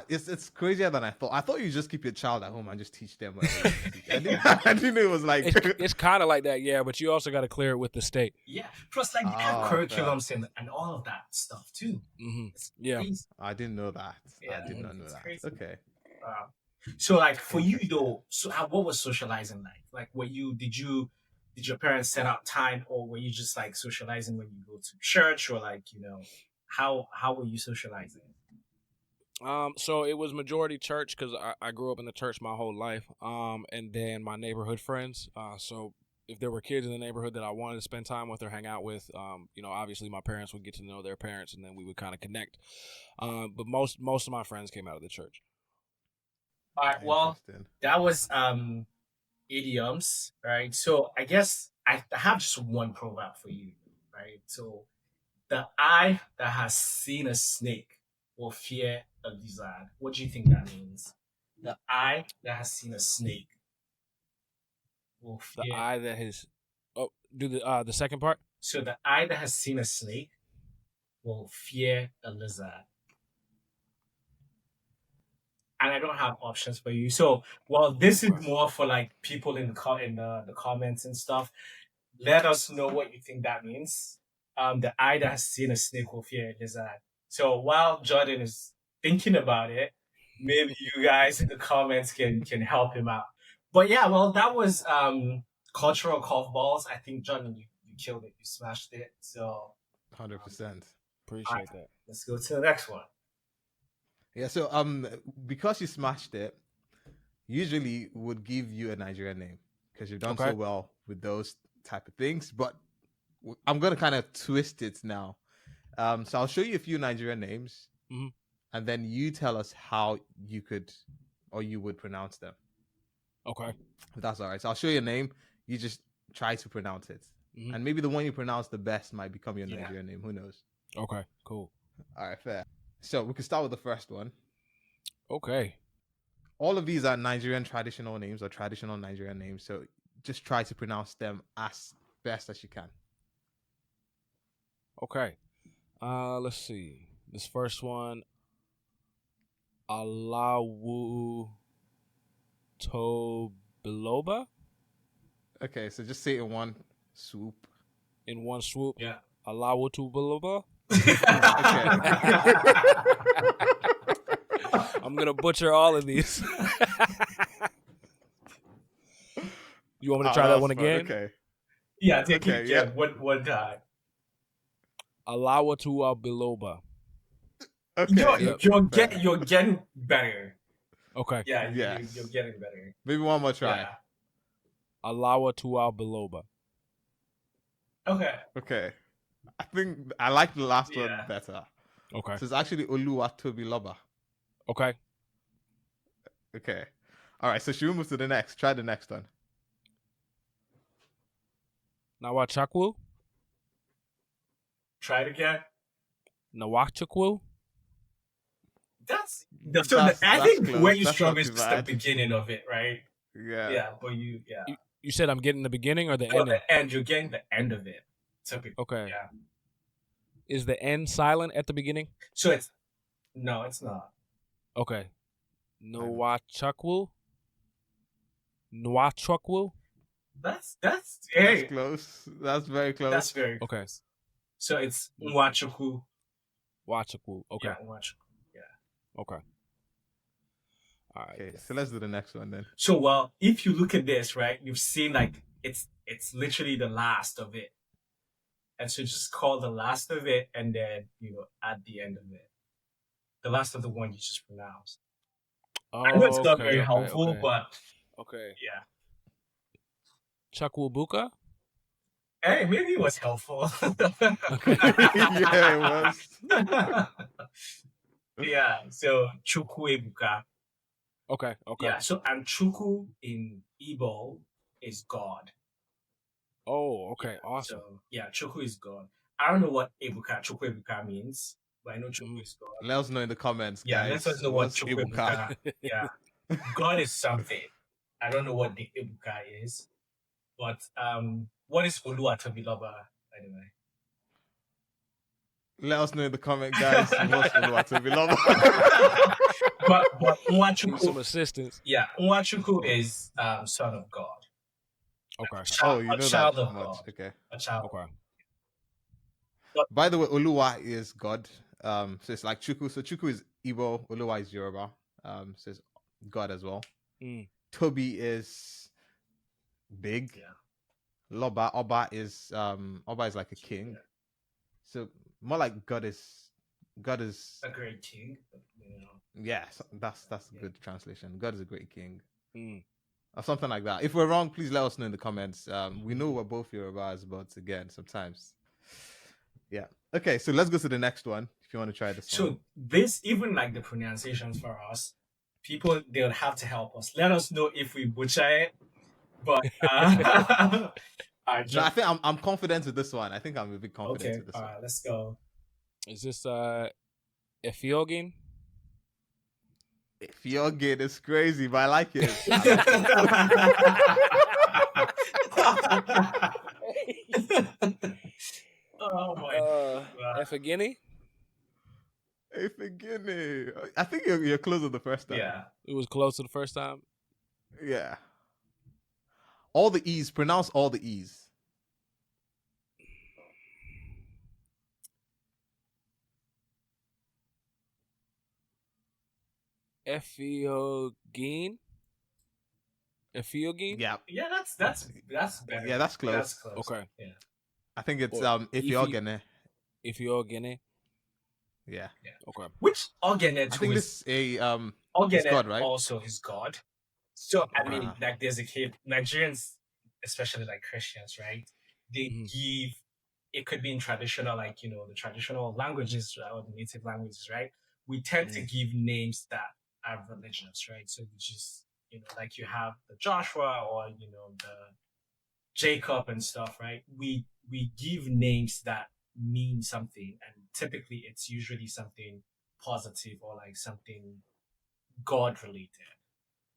It's crazier than I thought. I thought you just keep your child at home and just teach them. I didn't know it was like it's kind of like that, yeah. But you also got to clear it with the state. Yeah, plus like they have curriculums and all of that stuff too. Yeah, I didn't know that. Yeah, I did not know that. Crazy. Okay. So like for you though, so what was socializing like? Like did your parents set out time, or were you just like socializing when you go to church, or like how were you socializing? So it was majority church because I grew up in the church my whole life. And then my neighborhood friends. So if there were kids in the neighborhood that I wanted to spend time with or hang out with, obviously my parents would get to know their parents, and then we would kind of connect. But most of my friends came out of the church. All right, well, that was idioms, right? So I guess I have just one proverb for you, right? So the eye that has seen a snake will fear a lizard. What do you think that means? The eye that has seen a snake will fear. The eye that has. Oh, do the second part. So the eye that has seen a snake will fear a lizard. And I don't have options for you. So, this is more for like people in the comments and stuff. Let us know what you think that means. The eye that has seen a snake will fear a lizard. So while Jordan is thinking about it, maybe you guys in the comments can help him out. But yeah, that was cultural curveballs. I think Jordan, you killed it. You smashed it. So 100%. Appreciate that. Let's go to the next one. Yeah, so because you smashed it, usually would give you a Nigerian name because you've done so well with those type of things. But I'm gonna kind of twist it now. So I'll show you a few Nigerian names, and then you tell us how you could or you would pronounce them. Okay, if that's all right. So I'll show you a name. You just try to pronounce it, and maybe the one you pronounce the best might become your Nigerian name. Who knows? Okay, cool. All right, fair. So we can start with the first one. Okay. All of these are Nigerian traditional names or traditional Nigerian names. So just try to pronounce them as best as you can. Okay. Let's see. This first one. Alawu Tobiloba. Okay, so just say it in one swoop. In one swoop? Yeah. Alawu Tobiloba. I'm gonna butcher all of these. You want me to try that one again? Okay. Yeah, take it. Yeah, one time. Alawa to Biloba. Okay. You're getting better. Okay. Yeah, you're getting better. Maybe one more try. Yeah. Alawa to Biloba. Okay. I think I like the last one better. Okay. So it's actually Oluwatobiloba. Okay. Okay. All right. So should we move to the next? Try the next one. Nawachakwu. Try it again. Nawachakwu. I think close. where you That's struggle not is too just the bad. beginning of it, right? Yeah. Yeah, but You said I'm getting the beginning or the end? end? The end. You're getting the end of it. Typically. Okay. Yeah. Is the end silent at the beginning? So it's not. Okay. Nawachakwu. Nwachakwu. That's That's close. That's very close. That's very okay. Close. So it's Nwachukwu. Wachakwu. Okay. Yeah, Nwachukwu. Yeah. Okay. All right. Okay, so let's do the next one then. So if you look at this, right, you've seen like it's literally the last of it. And so just call the last of it and then, add the end of it. The last of the one you just pronounced. Oh, I know it's not very helpful, but okay. Yeah. Chakwabuka? Hey, maybe it was helpful. Yeah, it was. Yeah, so Chukwuebuka. Okay. Yeah, so and Chukwu in Igbo is God. Oh, okay, awesome. So yeah, Chukwu is God. I don't know what Chukwuebuka means, but I know Chukwu is God. Let us know in the comments, guys. Yeah, let us know what Chukwuebuka. Yeah, God is something. I don't know what the Ebuka is. But what is Oluwatobiloba anyway? Let us know in the comment, guys. What's Oluwatobiloba? but Need Nwachukwu, some assistance. yeah, Nwachukwu is son of God. Okay. Oh, you A know child that of much. God. Okay. A child. Okay. By the way, Oluwa is God. So it's like Chuku. So Chuku is Igbo, Oluwa is Yoruba. So it's God as well. Mm. Toby is big. Yeah. Oba is like a king. Yeah. So more like God is A great king. You know. yeah, that's a good translation. God is a great king. Mm. Or something like that. If we're wrong, please let us know in the comments. We know we're both Yorubas, but again, sometimes. Yeah. Okay, so let's go to the next one. If you want to try this one. So this, even like the pronunciations for us, people, they'll have to help us. Let us know if we butcher it. But No, I think I'm confident with this one. I think I'm a bit confident okay. with this All one. right, let's go. Is this Ethiopin? If you're good, it's crazy, but I like it. Oh my. Efigini? Ifigini. I think you're closer the first time. Yeah. It was close to the first time. Yeah. All the E's. Pronounce all the E's. Ethiopin? Yeah. Yeah, that's better. Yeah, that's close. That's close. Okay. Yeah. I think it's Or Ifyogene. Ethiopin? Yeah. Okay. Which Ogenet I think is this is a Ogenet God, right? also is God. So I mean, Uh-huh. like there's a kid, Nigerians, especially like Christians, right? They give, it could be in traditional, like, you know, the traditional languages or the native languages, right? We tend to give names that are religious, right? So we just, you know, like you have the Joshua or, you know, the Jacob and stuff, right? We give names that mean something, and typically it's usually something positive or like something God related.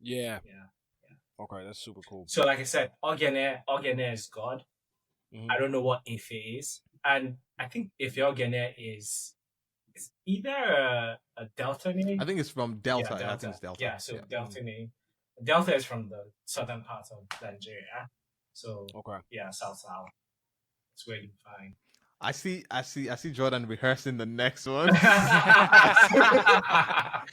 Yeah. Yeah. Okay, that's super cool. So like I said, Ogene is God. I don't know what Ife is. And I think Ife Ogene is either a Delta name. I think it's from Delta. Yeah, Delta. I think it's Delta. Yeah, so Delta name. Delta is from the southern part of Nigeria. So yeah, South. That's where you find. I see Jordan rehearsing the next one.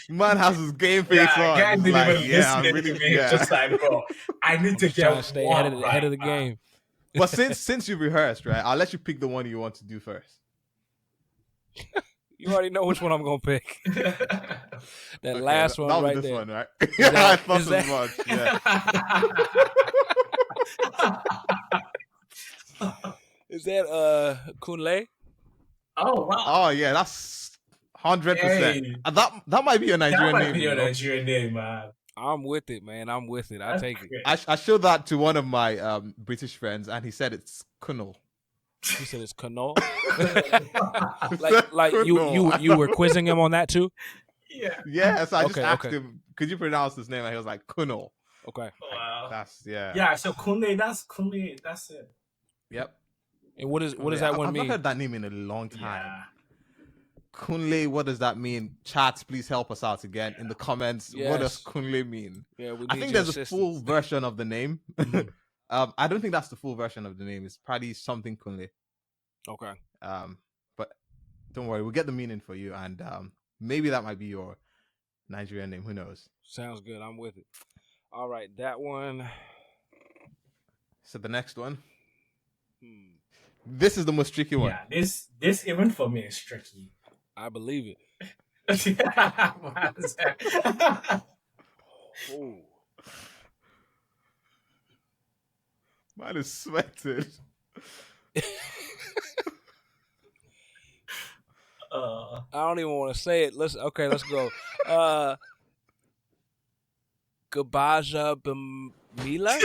Man has his game face on. Guy didn't like, even yeah, I'm listen really, to me. yeah. Just like, bro, I need to Trying to stay ahead of the game. But since you rehearsed, right, I'll let you pick the one you want to do first. You already know which one I'm gonna pick. That last one that was right this there. one, right? Yeah, I thought as much. Yeah. Is that Kunle? Oh wow! Oh yeah, that's 100%. Hey. That might be a Nigerian That name. might be you a know? Nigerian name, man. I'm with it, man. I'm with it. I take it. I showed that to one of my British friends, and he said it's Kunal. He said it's Kunal. like you were quizzing him on that too. Yeah. Yeah. So I just asked him, could you pronounce his name? And he was like Kunal. Okay. Wow. That's yeah. Yeah. So Kunle, that's it. Yep. And what does that one mean? I've not heard that name in a long time. Yeah. Kunle, what does that mean? Chats, please help us out again in the comments. Yes. What does Kunle mean? Yeah, we need I think there's a full version of the name. I don't think that's the full version of the name. It's probably something Kunle. Okay. But don't worry, we'll get the meaning for you, and maybe that might be your Nigerian name. Who knows? Sounds good. I'm with it. All right, that one. So the next one. This is the most tricky one. Yeah, this even for me is tricky. I believe it. Oh. Man is sweating. I don't even want to say it. Let's go. Gabaja Bamila?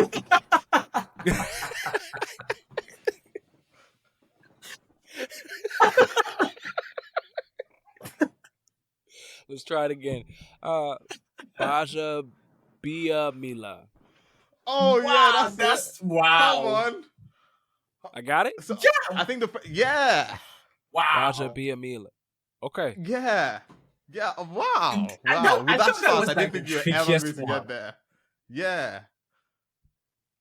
Let's try it again. Baja Bia Mila. Oh yeah, that's it. wow. Come on. I got it. So, Yeah. I think yeah. Wow. Baja Bia Mila. Okay. Yeah. Yeah. Wow. I Wow. thought With that that fast, was I like didn't the think you were ever trickiest going to one. get there. Yeah.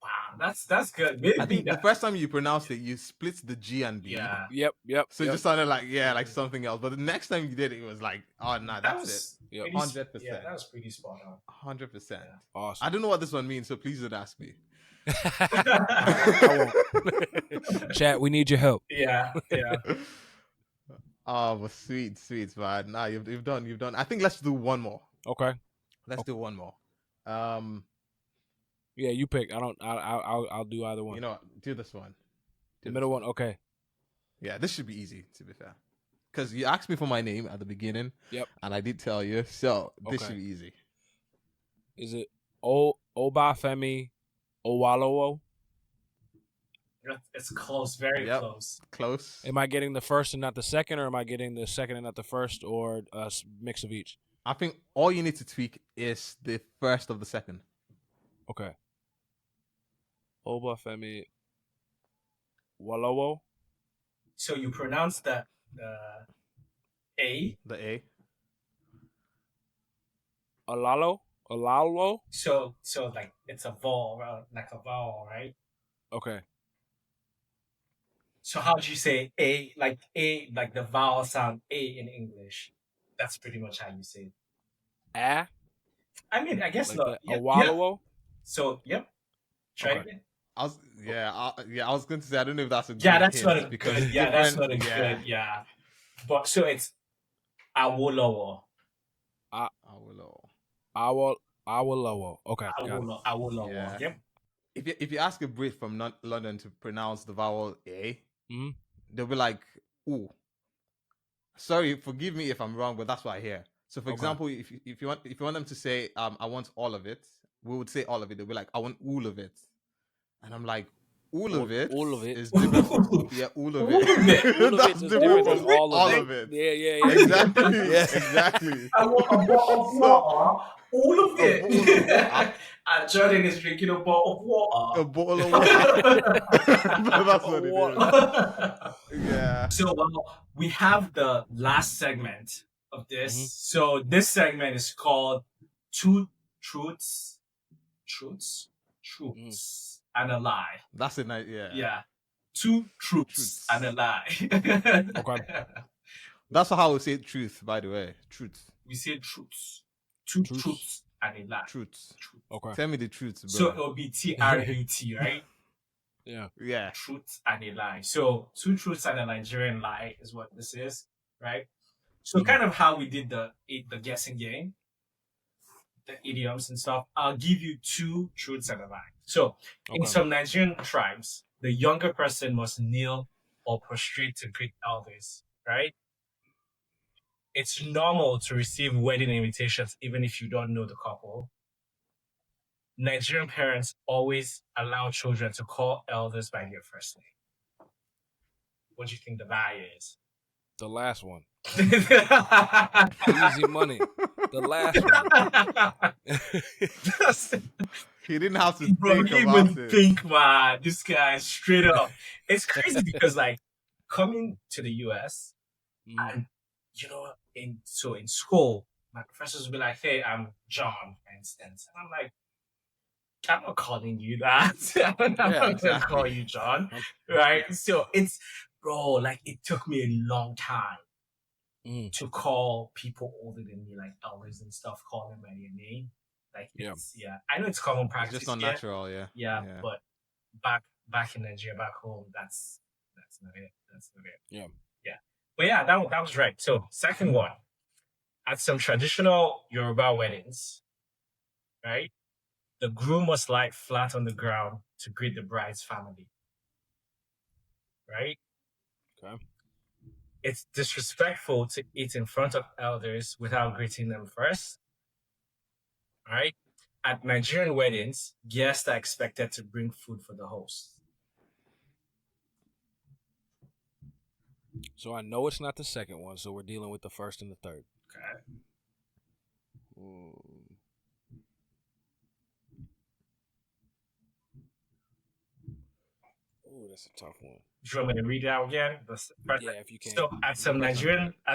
Wow, that's good. Maybe I think the first time you pronounced it, you split the G and B. yeah. Yep. So it just sounded like like something else. But the next time you did it, it was like, oh no, That that's was it. Yep. 100%. Yeah, that was pretty spot on. 100%. Yeah. Awesome. I don't know what this one means, so please don't ask me. I won't. Chat, we need your help. Yeah. Oh, but sweet, man. Nah, you've done. I think let's do one more. Okay. Let's do one more. Yeah, you pick. I'll do either one. You know what? Do this one. The middle one. Okay. Yeah, this should be easy, to be fair. Because you asked me for my name at the beginning. Yep. And I did tell you, so this Okay. should be easy. Is it Obafemi Owalowo? It's close, very close. Close. Am I getting the first and not the second, or am I getting the second and not the first, or a mix of each? I think all you need to tweak is the first of the second. Okay. Obafemi Walowo. So you pronounce the A. The A. Olalo. So like it's a vowel, like a vowel, right? Okay. So how do you say A, like the vowel sound A in English? That's pretty much how you say it. A. I mean, I guess Like not. the Owalowo. So try Okay. it again. I was going to say, I don't know if that's a Yeah, good that's hint not a because good. it's Yeah, that's different. not a good. Yeah, but so it's Awolowo. Awolowo. Okay. Got it. Awolowo. Yeah. Yep. If you ask a Brit from London to pronounce the vowel A, Mhm. they'll be like, "Ooh." Sorry, forgive me if I'm wrong, but that's what I hear. So, for Okay. example, if you want them to say, "I want all of it," we would say all of it. They'll be like, "I want all of it," and I'm like, "All of it is different." Yeah, all of it. All of That's it is different different from than all of it. Yeah. Exactly. Yeah. Exactly. I want a bottle of water. All of A bottle of it. water. And Jordan is drinking a bottle of A water. bottle of water. That's what it is. Yeah. So we have the last segment of this. Mhm. So this segment is called Two Truths, and a Lie. That's a nice. Yeah. Yeah. Two truths Truths. and a lie. Okay. That's how we say truth, by the way. Truth. We say truths. Two Truths. truths and a lie. Truth. Okay. Tell me the truth, bro. So it will be TRUT, right? Yeah. Yeah. Truth and a lie. So two truths and a Nigerian lie is what this is, right? So kind of how we did the guessing game, the idioms and stuff. I'll give you two truths and a lie. So in some Nigerian tribes, the younger person must kneel or prostrate to greet elders, right? It's normal to receive wedding invitations even if you don't know the couple. Nigerian parents always allow children to call elders by their first name. What do you think the lie is? The last one. Easy Easy money. The last one. He didn't have to Bro, think he about even it. think, man. This guy straight up. It's crazy because like coming to the US and you know, in school, my professors would be like, "Hey, I'm John," for instance, and I'm like, "I'm not calling you that. I'm not gonna call you John, right?" So it's, bro, like it took me a long time to call people older than me, like elders and stuff, call them by their name. Like, I know it's common practice. It's just unnatural, yeah. But back in Nigeria, back home, that's not it. That's not it. Yeah. But yeah, that was right. So second one, at some traditional Yoruba weddings, right, the groom must lie flat on the ground to greet the bride's family. Right? Okay. It's disrespectful to eat in front of elders without greeting them first. Right? At Nigerian weddings, guests are expected to bring food for the host. So I know it's not the second one, so we're dealing with the first and the third. Okay. Oh, that's a tough one. Do you want me to read it out again? Yeah, if you can. So, at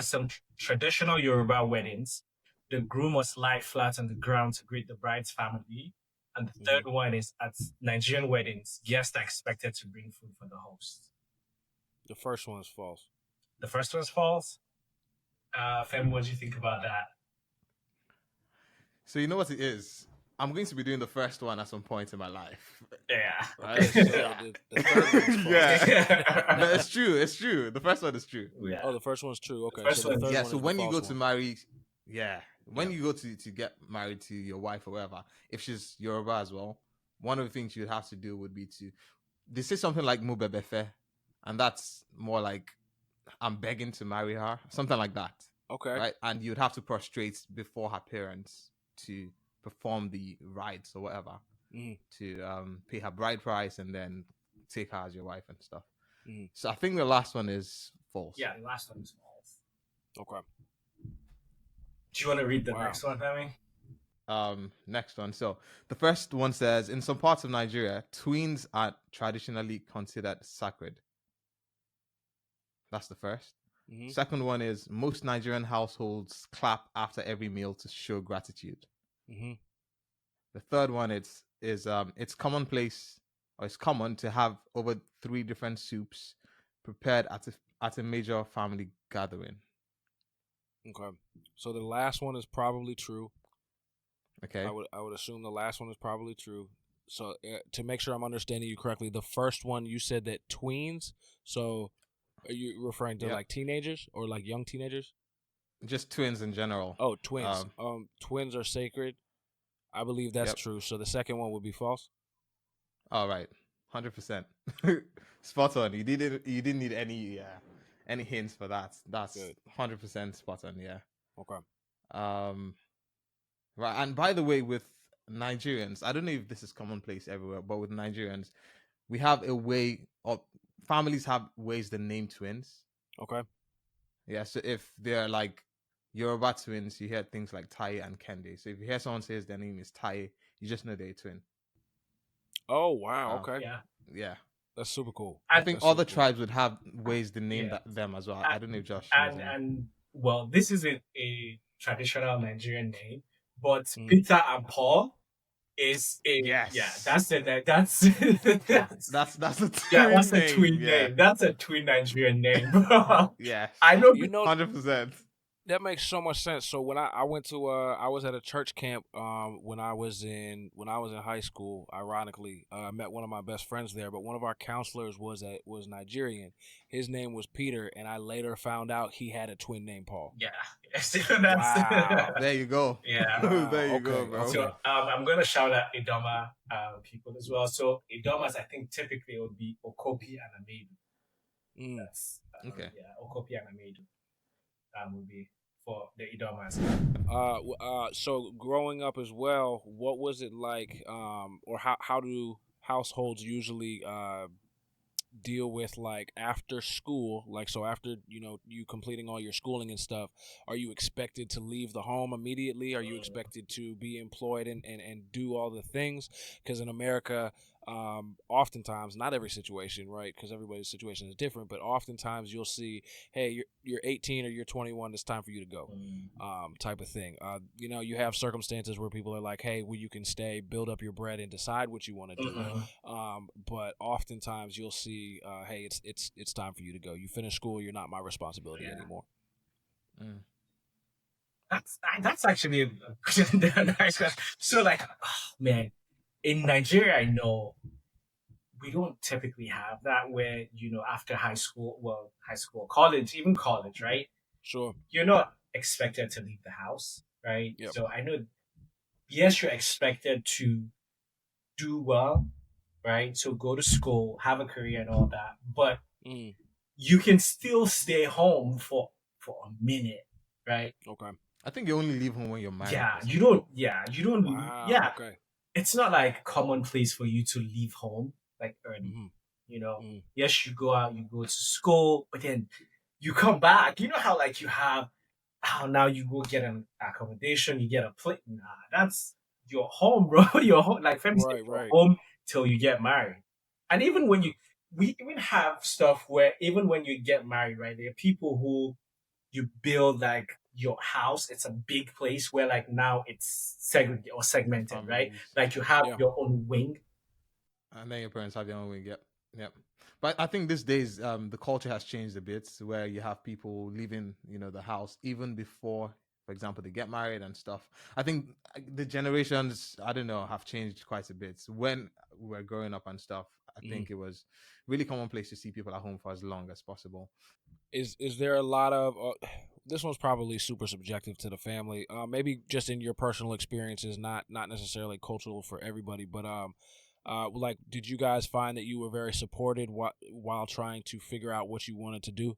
some traditional Yoruba weddings, the groom must lie flat on the ground to greet the bride's family. And the third one is at Nigerian weddings, guests are expected to bring food for the host. The first one is false. The first one's false. Femi, what do you think about that? So you know what it is? I'm going to be doing the first one at some point in my life. Yeah. Right? So the third one's false. Yeah. No, it's true. It's true. The first one is true. Yeah. Oh, the first one's true. Okay. first So the one- third Yeah. one So is when the you go false to one. marry, when you go to get married to your wife or whatever, if she's Yoruba as well, one of the things you'd have to do would be to, they say something like mubebefe, and that's more like I'm begging to marry her, something like that. Okay. Right? And you'd have to prostrate before her parents to perform the rites or whatever, to pay her bride price and then take her as your wife and stuff. So I think the last one is false. Yeah, the last one is false. Okay. Do you want to read the next one, Femi? Next one. So the first one says, in some parts of Nigeria, twins are traditionally considered sacred. That's the first. Second one is, most Nigerian households clap after every meal to show gratitude. The third one is it's commonplace, or it's common to have over 3 different soups prepared at a major family gathering. Okay. So the last one is probably true. Okay. I would assume the last one is probably true. So to make sure I'm understanding you correctly, the first one you said that tweens. So are you referring to like teenagers or like young teenagers? Just twins in general. Oh, twins. Twins are sacred. I believe that's true. So the second one would be false. All right, 100%. Spot on. You didn't need any hints for that. That's good. 100% spot on. Yeah. Okay. Right. And by the way, with Nigerians, I don't know if this is commonplace everywhere, but with Nigerians, we have a way of families have ways to name twins. Okay. Yeah. So if they're like Yoruba twins, you hear things like Tai and Kende. So if you hear someone says their name is Tai, you just know they're a twin. Oh wow! Okay. Yeah. That's super cool. I think other tribes would have ways to name them as well. I don't know if Josh knows. And well, this isn't a traditional Nigerian name, but Peter and Paul is a that's a twin name. That's a twin Nigerian name. Yeah. I know, 100%. That makes so much sense. So when I went to I was at a church camp when I was in high school. Ironically, I met one of my best friends there. But one of our counselors was Nigerian. His name was Peter, and I later found out he had a twin named Paul. Yeah. Wow. There you go. Yeah. There you go, bro. So I'm gonna shout out Idoma people as well. So Idomas, I think typically it would be Okopi and Amedu. That's okay. Yeah, Okopi and Amedu. Would be for the Idomas. So growing up as well, what was it like, or how do households usually deal with like after school? Like, so after you completing all your schooling and stuff, are you expected to leave the home immediately? Are you expected to be employed and do all the things? Because in America, oftentimes, not every situation, right? Because everybody's situation is different, but oftentimes you'll see, hey, you're 18 or you're 21, it's time for you to go, type of thing. You have circumstances where people are like, hey, well, you can stay, build up your bread, and decide what you want to do. But oftentimes you'll see, hey, it's time for you to go. You finish school, you're not my responsibility anymore. That's actually a nice question. So like, man. In Nigeria, I know we don't typically have that where, after high school, college, even college, right? Sure. You're not expected to leave the house, right? Yep. So I know, yes, you're expected to do well, right? So go to school, have a career and all that, but you can still stay home for a minute, right? Okay. I think you only leave home when you're married. You don't. Wow, yeah. Okay. It's not like commonplace for you to leave home like early. Yes, you go out, you go to school, but then you come back. You know how like you have now you go get an accommodation, you get a plate. Nah, that's your home, bro. Your home, like family, right. Home till you get married. And even when we even have stuff where even when you get married, right, there are people who you build like your house. It's a big place where like now it's segregated or segmented, right? Families. Like you have Yeah. your own wing. And then your parents have their own wing. Yep. Yep. But I think these days, the culture has changed a bit, where you have people leaving, the house even before, for example, they get married and stuff. I think the generations, I don't know, have changed quite a bit. When we were growing up and stuff, I think it was really commonplace to see people at home for as long as possible. Is there a lot of this one's probably super subjective to the family, maybe just in your personal experiences, not necessarily cultural for everybody, but like, did you guys find that you were very supported while trying to figure out what you wanted to do?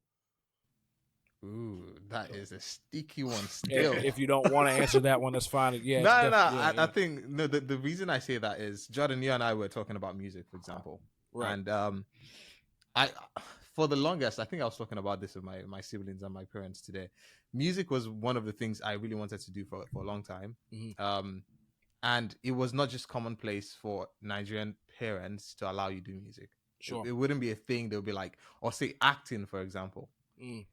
Ooh, that is a sticky one still. If you don't want to answer that one, that's fine. Yeah, no. Yeah, I think no. The reason I say that is, Jordan, you and I were talking about music, for example, right. And I for the longest, I think I was talking about this with my siblings and my parents today. Music was one of the things I really wanted to do for a long time. And it was not just commonplace for Nigerian parents to allow you to do music. Sure. It wouldn't be a thing. They'll be like, or say acting, for example.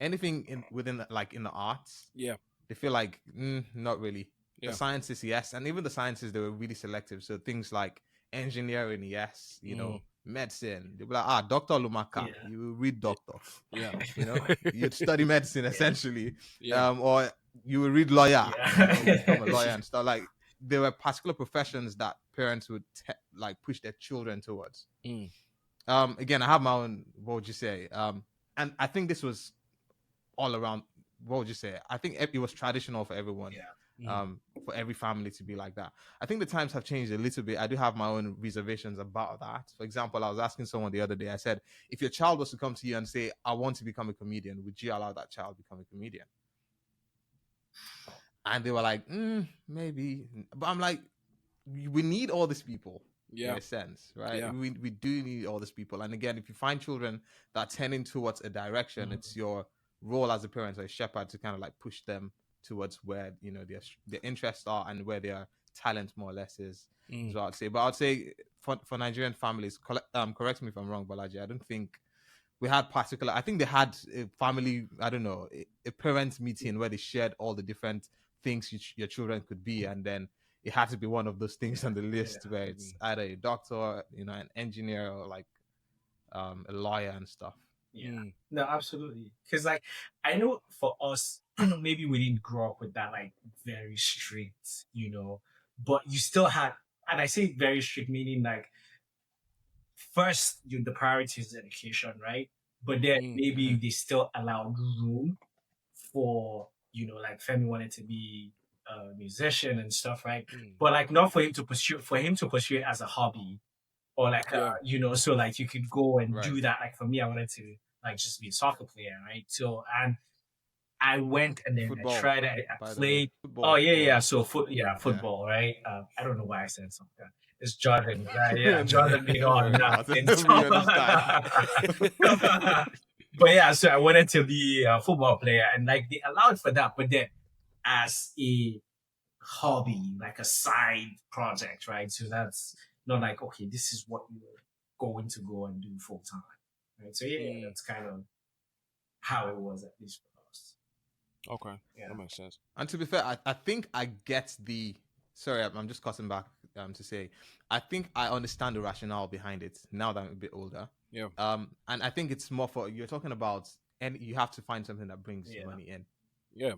Anything within like in the arts. Yeah. They feel like, not really. Yeah. The sciences, yes. And even the sciences, they were really selective. So things like engineering, yes. Medicine. They'll be like, Dr. Lumaka, you read doctor. Yeah. You'd study medicine essentially. Yeah. Or you would read lawyer, become a lawyer and stuff. Like, there were particular professions that parents would like push their children towards. Again, I have my own, what would you say? And I think this was all around, what would you say? I think it was traditional for everyone. For every family to be like that. I think the times have changed a little bit. I do have my own reservations about that. For example, I was asking someone the other day, I said, if your child was to come to you and say, I want to become a comedian, would you allow that child to become a comedian? And they were like, maybe. But I'm like, we need all these people. In a sense, right? Yeah. We do need all these people. And again, if you find children that are tending towards a direction, it's your role as a parent or a shepherd to kind of like push them towards where their interests are and where their talent more or less is. So I'd say. But I'd say for Nigerian families, correct me if I'm wrong, Balaji, I don't think we had particular. I think they had a family, I don't know, a parents meeting where they shared all the different things your children could be, and then it had to be one of those things on the list where it's either a doctor, an engineer, or like a lawyer and stuff. No, absolutely. Because like I know for us, maybe we didn't grow up with that like very strict, but you still had, and I say very strict meaning like first the priority is education, right? But then maybe they still allowed room for like Femi wanted to be a musician and stuff, right? But like not for him to pursue it as a hobby or like so like you could go and do that. Like for me, I wanted to like just be a soccer player, right? So and I went and then Football, I tried. I played. Football. Oh yeah. So football, right? I don't know why I said something. It's Jordan, right? Yeah, Jordan being on that. But yeah, so I wanted to be a football player, and like they allowed for that, but then as a hobby, like a side project, right? So that's not like, okay, this is what you're going to go and do full time, right? So yeah, that's kind of how it was, at least for us. Okay, that makes sense. And to be fair, I think I get the. Sorry, I'm just cutting back to say, I think I understand the rationale behind it now that I'm a bit older. Yeah. And I think it's more for, you're talking about, and you have to find something that brings money in. Yeah.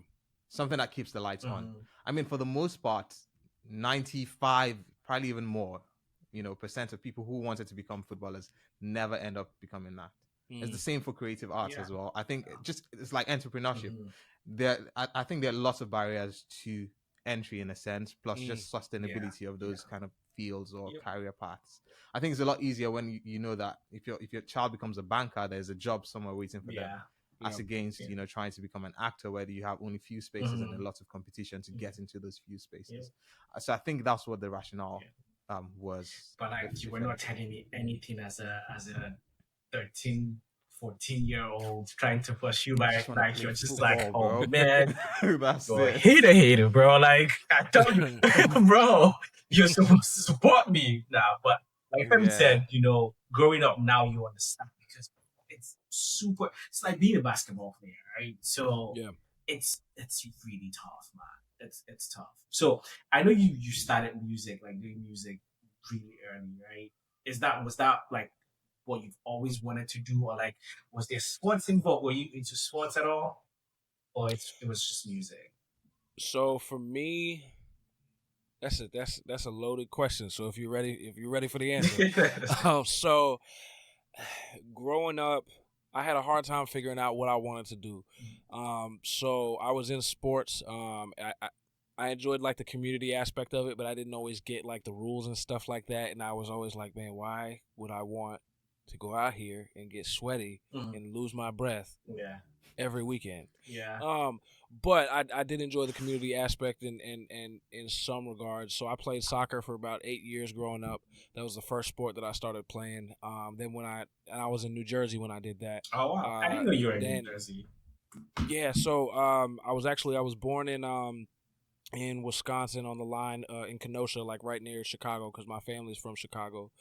Something that keeps the lights on. I mean, for the most part, 95, probably even more, percent of people who wanted to become footballers never end up becoming that. It's the same for creative arts as well. I think it's like entrepreneurship. I think there are lots of barriers to entry in a sense, plus just sustainability of those kind of fields or career paths. I think it's a lot easier when you know that if your child becomes a banker, there's a job somewhere waiting for them. As against trying to become an actor where you have only few spaces and a lot of competition to get into those few spaces. So I think that's what the rationale was. But like you were not telling me anything as a 13, 14-year-old trying to pursue my like you're just football, like, oh bro. Man, that's you're a hater, bro. Like I tell you, bro, you're supposed to support me now. But like Femi said, growing up now you understand. super. It's like being a basketball player, right? So Yeah. it's really tough, man. It's tough. So I know you started music, like doing music really early, right? Was that like what you've always wanted to do, or like was there sports involved? Were you into sports at all, or it was just music? So for me, that's a loaded question. So if you're ready for the answer, so growing up, I had a hard time figuring out what I wanted to do. So I was in sports. I enjoyed like the community aspect of it, but I didn't always get like the rules and stuff like that. And I was always like, man, why would I want to go out here and get sweaty and lose my breath every weekend? Yeah. But I did enjoy the community aspect in some regards. So I played soccer for about 8 years growing up. That was the first sport that I started playing. Then I was in New Jersey when I did that. Oh wow! I didn't know you were in New Jersey. Yeah, so I was born in Wisconsin on the line in Kenosha, like right near Chicago, because my family's from Chicago.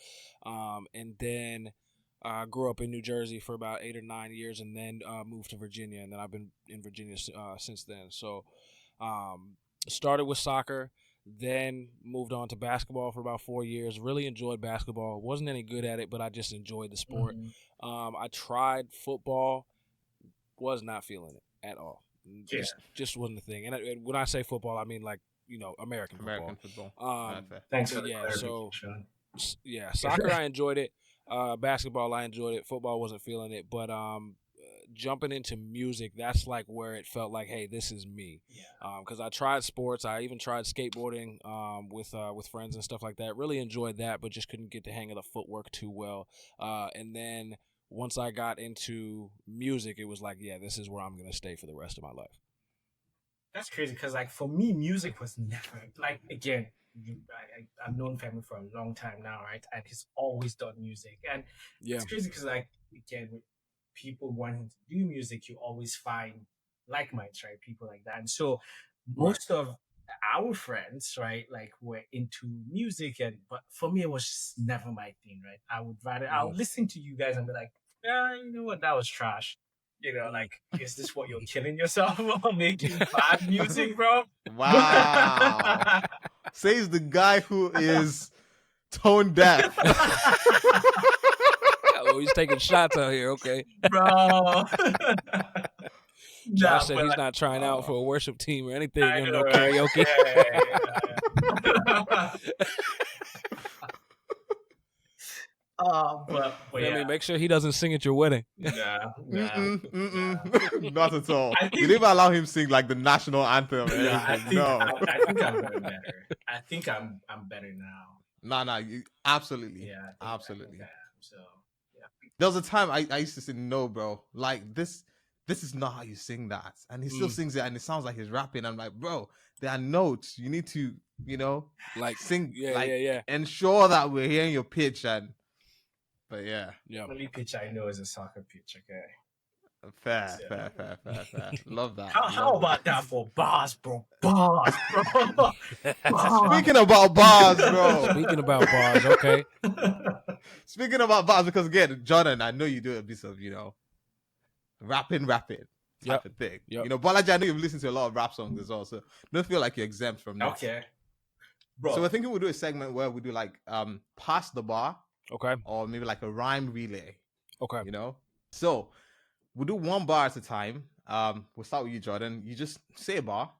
And then grew up in New Jersey for about 8 or 9 years, and then moved to Virginia, and then I've been in Virginia since then. So started with soccer, then moved on to basketball for about 4 years. Really enjoyed basketball. Wasn't any good at it, but I just enjoyed the sport. I tried football, was not feeling it at all. Just wasn't a thing. And when I say football, I mean like American football. Thanks for the clarification. Soccer I enjoyed it. Basketball I enjoyed it. Football wasn't feeling it. But jumping into music, that's like where it felt like, hey, this is me. Because I tried sports. I even tried skateboarding with friends and stuff like that. Really enjoyed that, but just couldn't get the hang of the footwork too well. And then once I got into music, it was like, yeah, this is where I'm going to stay for the rest of my life. That's crazy because, like, for me, music was never, like, again, I've known family for a long time now, right? And he's always done music. And it's crazy because, like, again, with people wanting to do music, you always find like minds, right? People like that. And so most of our friends, right, like, were into music, but for me, it was just never my thing, right? I would listen to you guys and be like, yeah, you know what, that was trash. Like, is this what you're killing yourself while making bad music, bro? Wow. Says the guy who is tone deaf. Oh, he's taking shots out here, okay. Bro. Josh said he's not trying out for a worship team or anything. No karaoke. But yeah. Make sure he doesn't sing at your wedding. Nah. Not at all. You didn't even allow him sing like the national anthem. I think I'm better. I think I'm better now. Nah, absolutely. Yeah, absolutely. So yeah. There was a time I used to say, no, bro, like this is not how you sing that. And he still sings it and it sounds like he's rapping. I'm like, bro, there are notes. You need to, like sing, ensure that we're hearing your pitch. But yeah. The only pitch I know is a soccer pitch, okay? Fair. Love that. How about that for bars, bro? Bars, bro. Speaking about bars, bro. Speaking about bars, okay. Speaking about bars, because again, Jordan, I know you do a bit of, rapping type of thing. Bolaji, I know you've listened to a lot of rap songs as well, so don't feel like you're exempt from that. Okay. Bro. So we're thinking we'll do a segment where we do like pass the bar. Okay. Or maybe like a rhyme relay. Okay. So we'll do one bar at a time. We'll start with you, Jordan. You just say a bar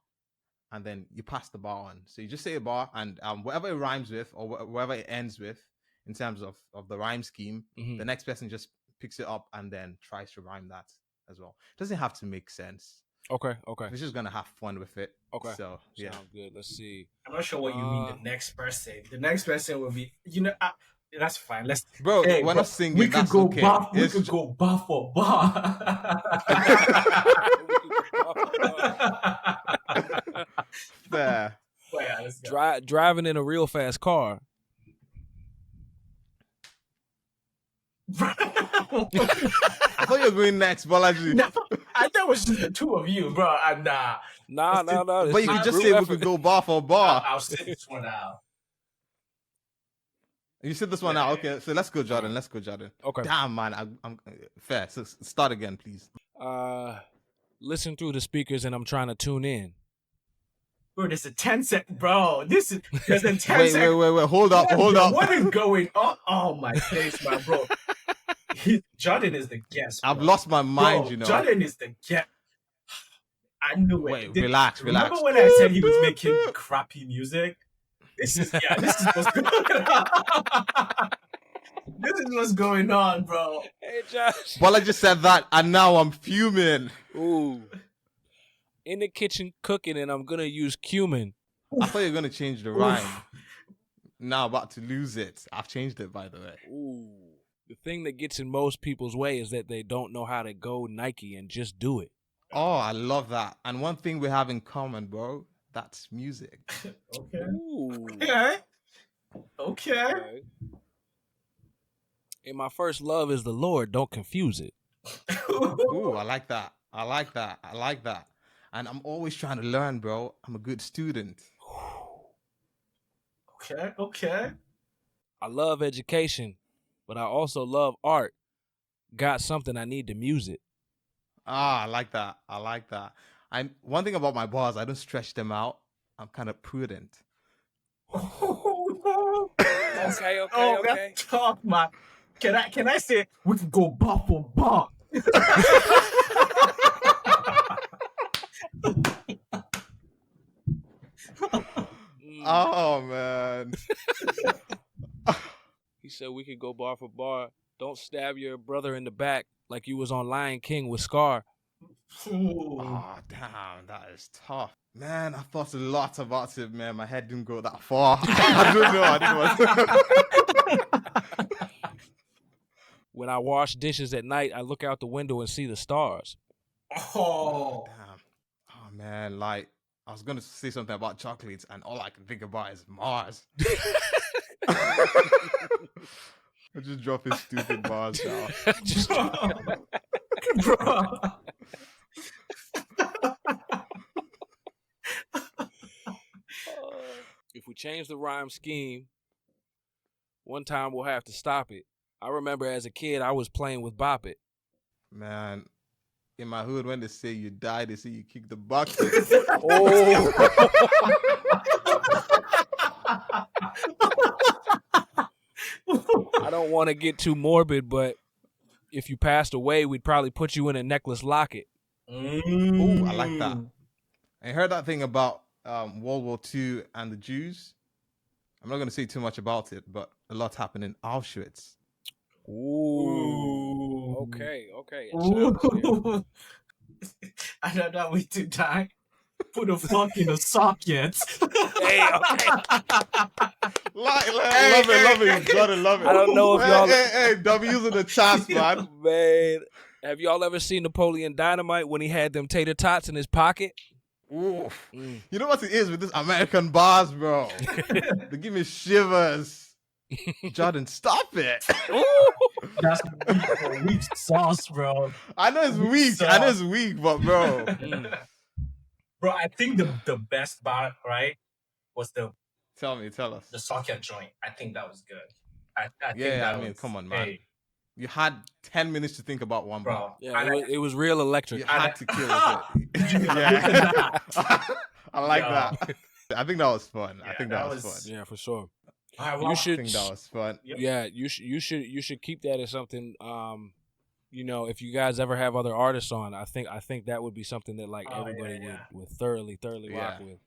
and then you pass the bar on. So you just say a bar and whatever it rhymes with or whatever it ends with in terms of the rhyme scheme, the next person just picks it up and then tries to rhyme that as well. Doesn't have to make sense. Okay. We're just going to have fun with it. Okay. So, yeah. Sounds good. Let's see. I'm not sure what you mean the next person. The next person will be, that's fine. We're not singing. We could go bar. We could go bar for bar. Fair. Yeah, let's go. Driving in a real fast car. I thought you were going next, Bolaji. No, I thought it was just the two of you, bro. No. But you could just say we could go bar for bar. I'll sit this one out. You said this one out. Okay, so let's go, Jordan. Let's go, Jordan. Okay. Damn, man. I'm fair. So start again, please. Listen through the speakers and I'm trying to tune in. Bro, there's a 10-second, bro. There's a 10-second. Wait. Hold up. What is going on? Oh my face, man, bro. Jordan is the guest. Bro. I've lost my mind, bro, you know. Jordan is the guest. I knew it. Wait, relax. Remember when I said he was making crappy music? This is what's going on. This is what's going on, bro. Hey, Josh. Well, I just said that, and now I'm fuming. Ooh. In the kitchen cooking, and I'm gonna use cumin. I thought you were gonna change the rhyme. Now about to lose it. I've changed it, by the way. Ooh. The thing that gets in most people's way is that they don't know how to go Nike and just do it. Oh, I love that. And one thing we have in common, bro, that's music. Okay. Ooh. Okay. And my first love is the Lord. Don't confuse it. Ooh, I like that. I like that. And I'm always trying to learn, bro. I'm a good student. Okay. I love education, but I also love art. Got something I need to muse it. Ah, I like that. And one thing about my bars, I don't stretch them out. I'm kind of prudent. Okay. Talk, man. Can I say we can go bar for bar? Oh man. He said we could go bar for bar. Don't stab your brother in the back like you was on Lion King with Scar. Oh damn, that is tough. Man, I thought a lot about it, man. My head didn't go that far. I don't know. When I wash dishes at night, I look out the window and see the stars. Oh damn. Oh man, like I was gonna say something about chocolates, and all I can think about is Mars. I just drop his stupid bars now. bro. If we change the rhyme scheme, one time we'll have to stop it. I remember as a kid, I was playing with Bop It. Man, in my hood, when they say you die, they say you kick the bucket. Oh. I don't want to get too morbid, but if you passed away, we'd probably put you in a necklace locket. Ooh, I like that. I heard that thing about World War II and the Jews. I'm not going to say too much about it, but a lot happened in Auschwitz. Ooh. Okay. Ooh. I don't know way to die. Put a fuck in a socket. Hey, okay. Love it. Gotta love it. I don't know if y'all... Hey, W's in the chance, man. Man, have y'all ever seen Napoleon Dynamite when he had them tater tots in his pocket? Oof. You know what it is with this American bars, bro? They give me shivers. Jordan, stop it. That's weak sauce, bro. I know it's weak, but bro. Bro, I think the best bar, right, was Tell us. The socket joint. I think that was good. I think come on, man. You had 10 minutes to think about one, bro. Yeah, it was real electric. You had to kill it. Yeah. I like that. I think that was fun. Yeah, I think that was fun. Yeah, for sure. I think that was fun. Yeah, you should keep that as something. You know, if you guys ever have other artists on, I think that would be something that like everybody would thoroughly rock with.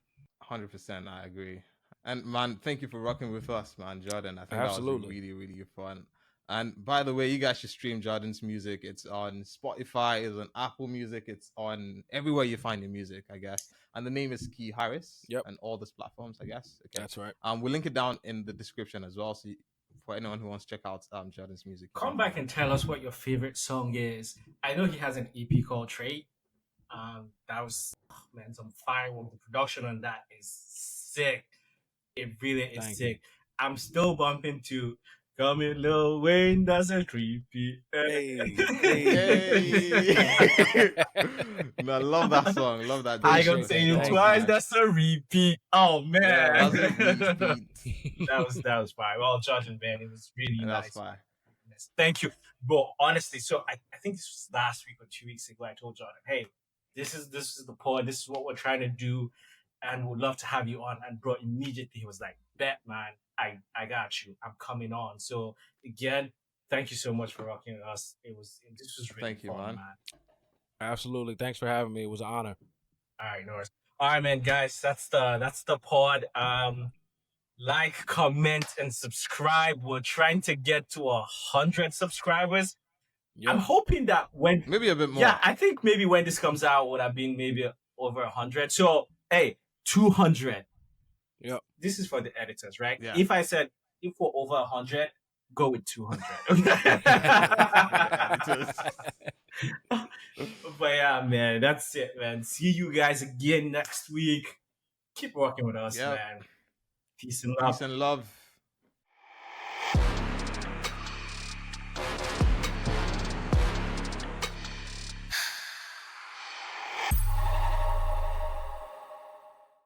100%, I agree. And man, thank you for rocking with us, man, Jordan. I think that was really, really fun. And by the way, you guys should stream Jordan's music. It's on Spotify, it's on Apple Music, it's on everywhere you find your music, I guess. And the name is Kei Harris. Yep. And all these platforms, I guess. Okay. That's right. We'll link it down in the description as well. So for anyone who wants to check out Jordan's music. Come back and tell us what your favorite song is. I know he has an EP called Trait. That was some firework. The production on that is sick. It really is sick. I'm still bumping to Coming Lil Wayne, that's a creepy. Hey, Hey. No, I love that song. Love that I Appreciate gonna dedication say to you that. Thank God, twice. you. man. That's a repeat. Oh man, Yeah. That's a repeat. that was fine. Well, judging, man, it was really And that's nice. fine. Thank you, but honestly, so I think this was last week or 2 weeks ago. I told Jordan, hey, this is the point. This is what we're trying to do, and would love to have you on. And bro, immediately he was like, bet man, I got you. I'm coming on. So again, thank you so much for rocking with us. This was really Thank you, fun, man. Absolutely. Thanks for having me. It was an honor. All right, Norris. All right, man, guys, that's the pod. Like, comment, and subscribe. We're trying to get to 100 subscribers. Yep. I'm hoping that when Maybe a bit more. yeah, I think maybe when this comes out would have been maybe over 100. So hey, 200. Yep. This is for the editors, right? Yeah. If I said if we're over 100, go with 200. But yeah, man, that's it, man. See you guys again next week. Keep working with us, Yep. man. Peace and love. Peace and love.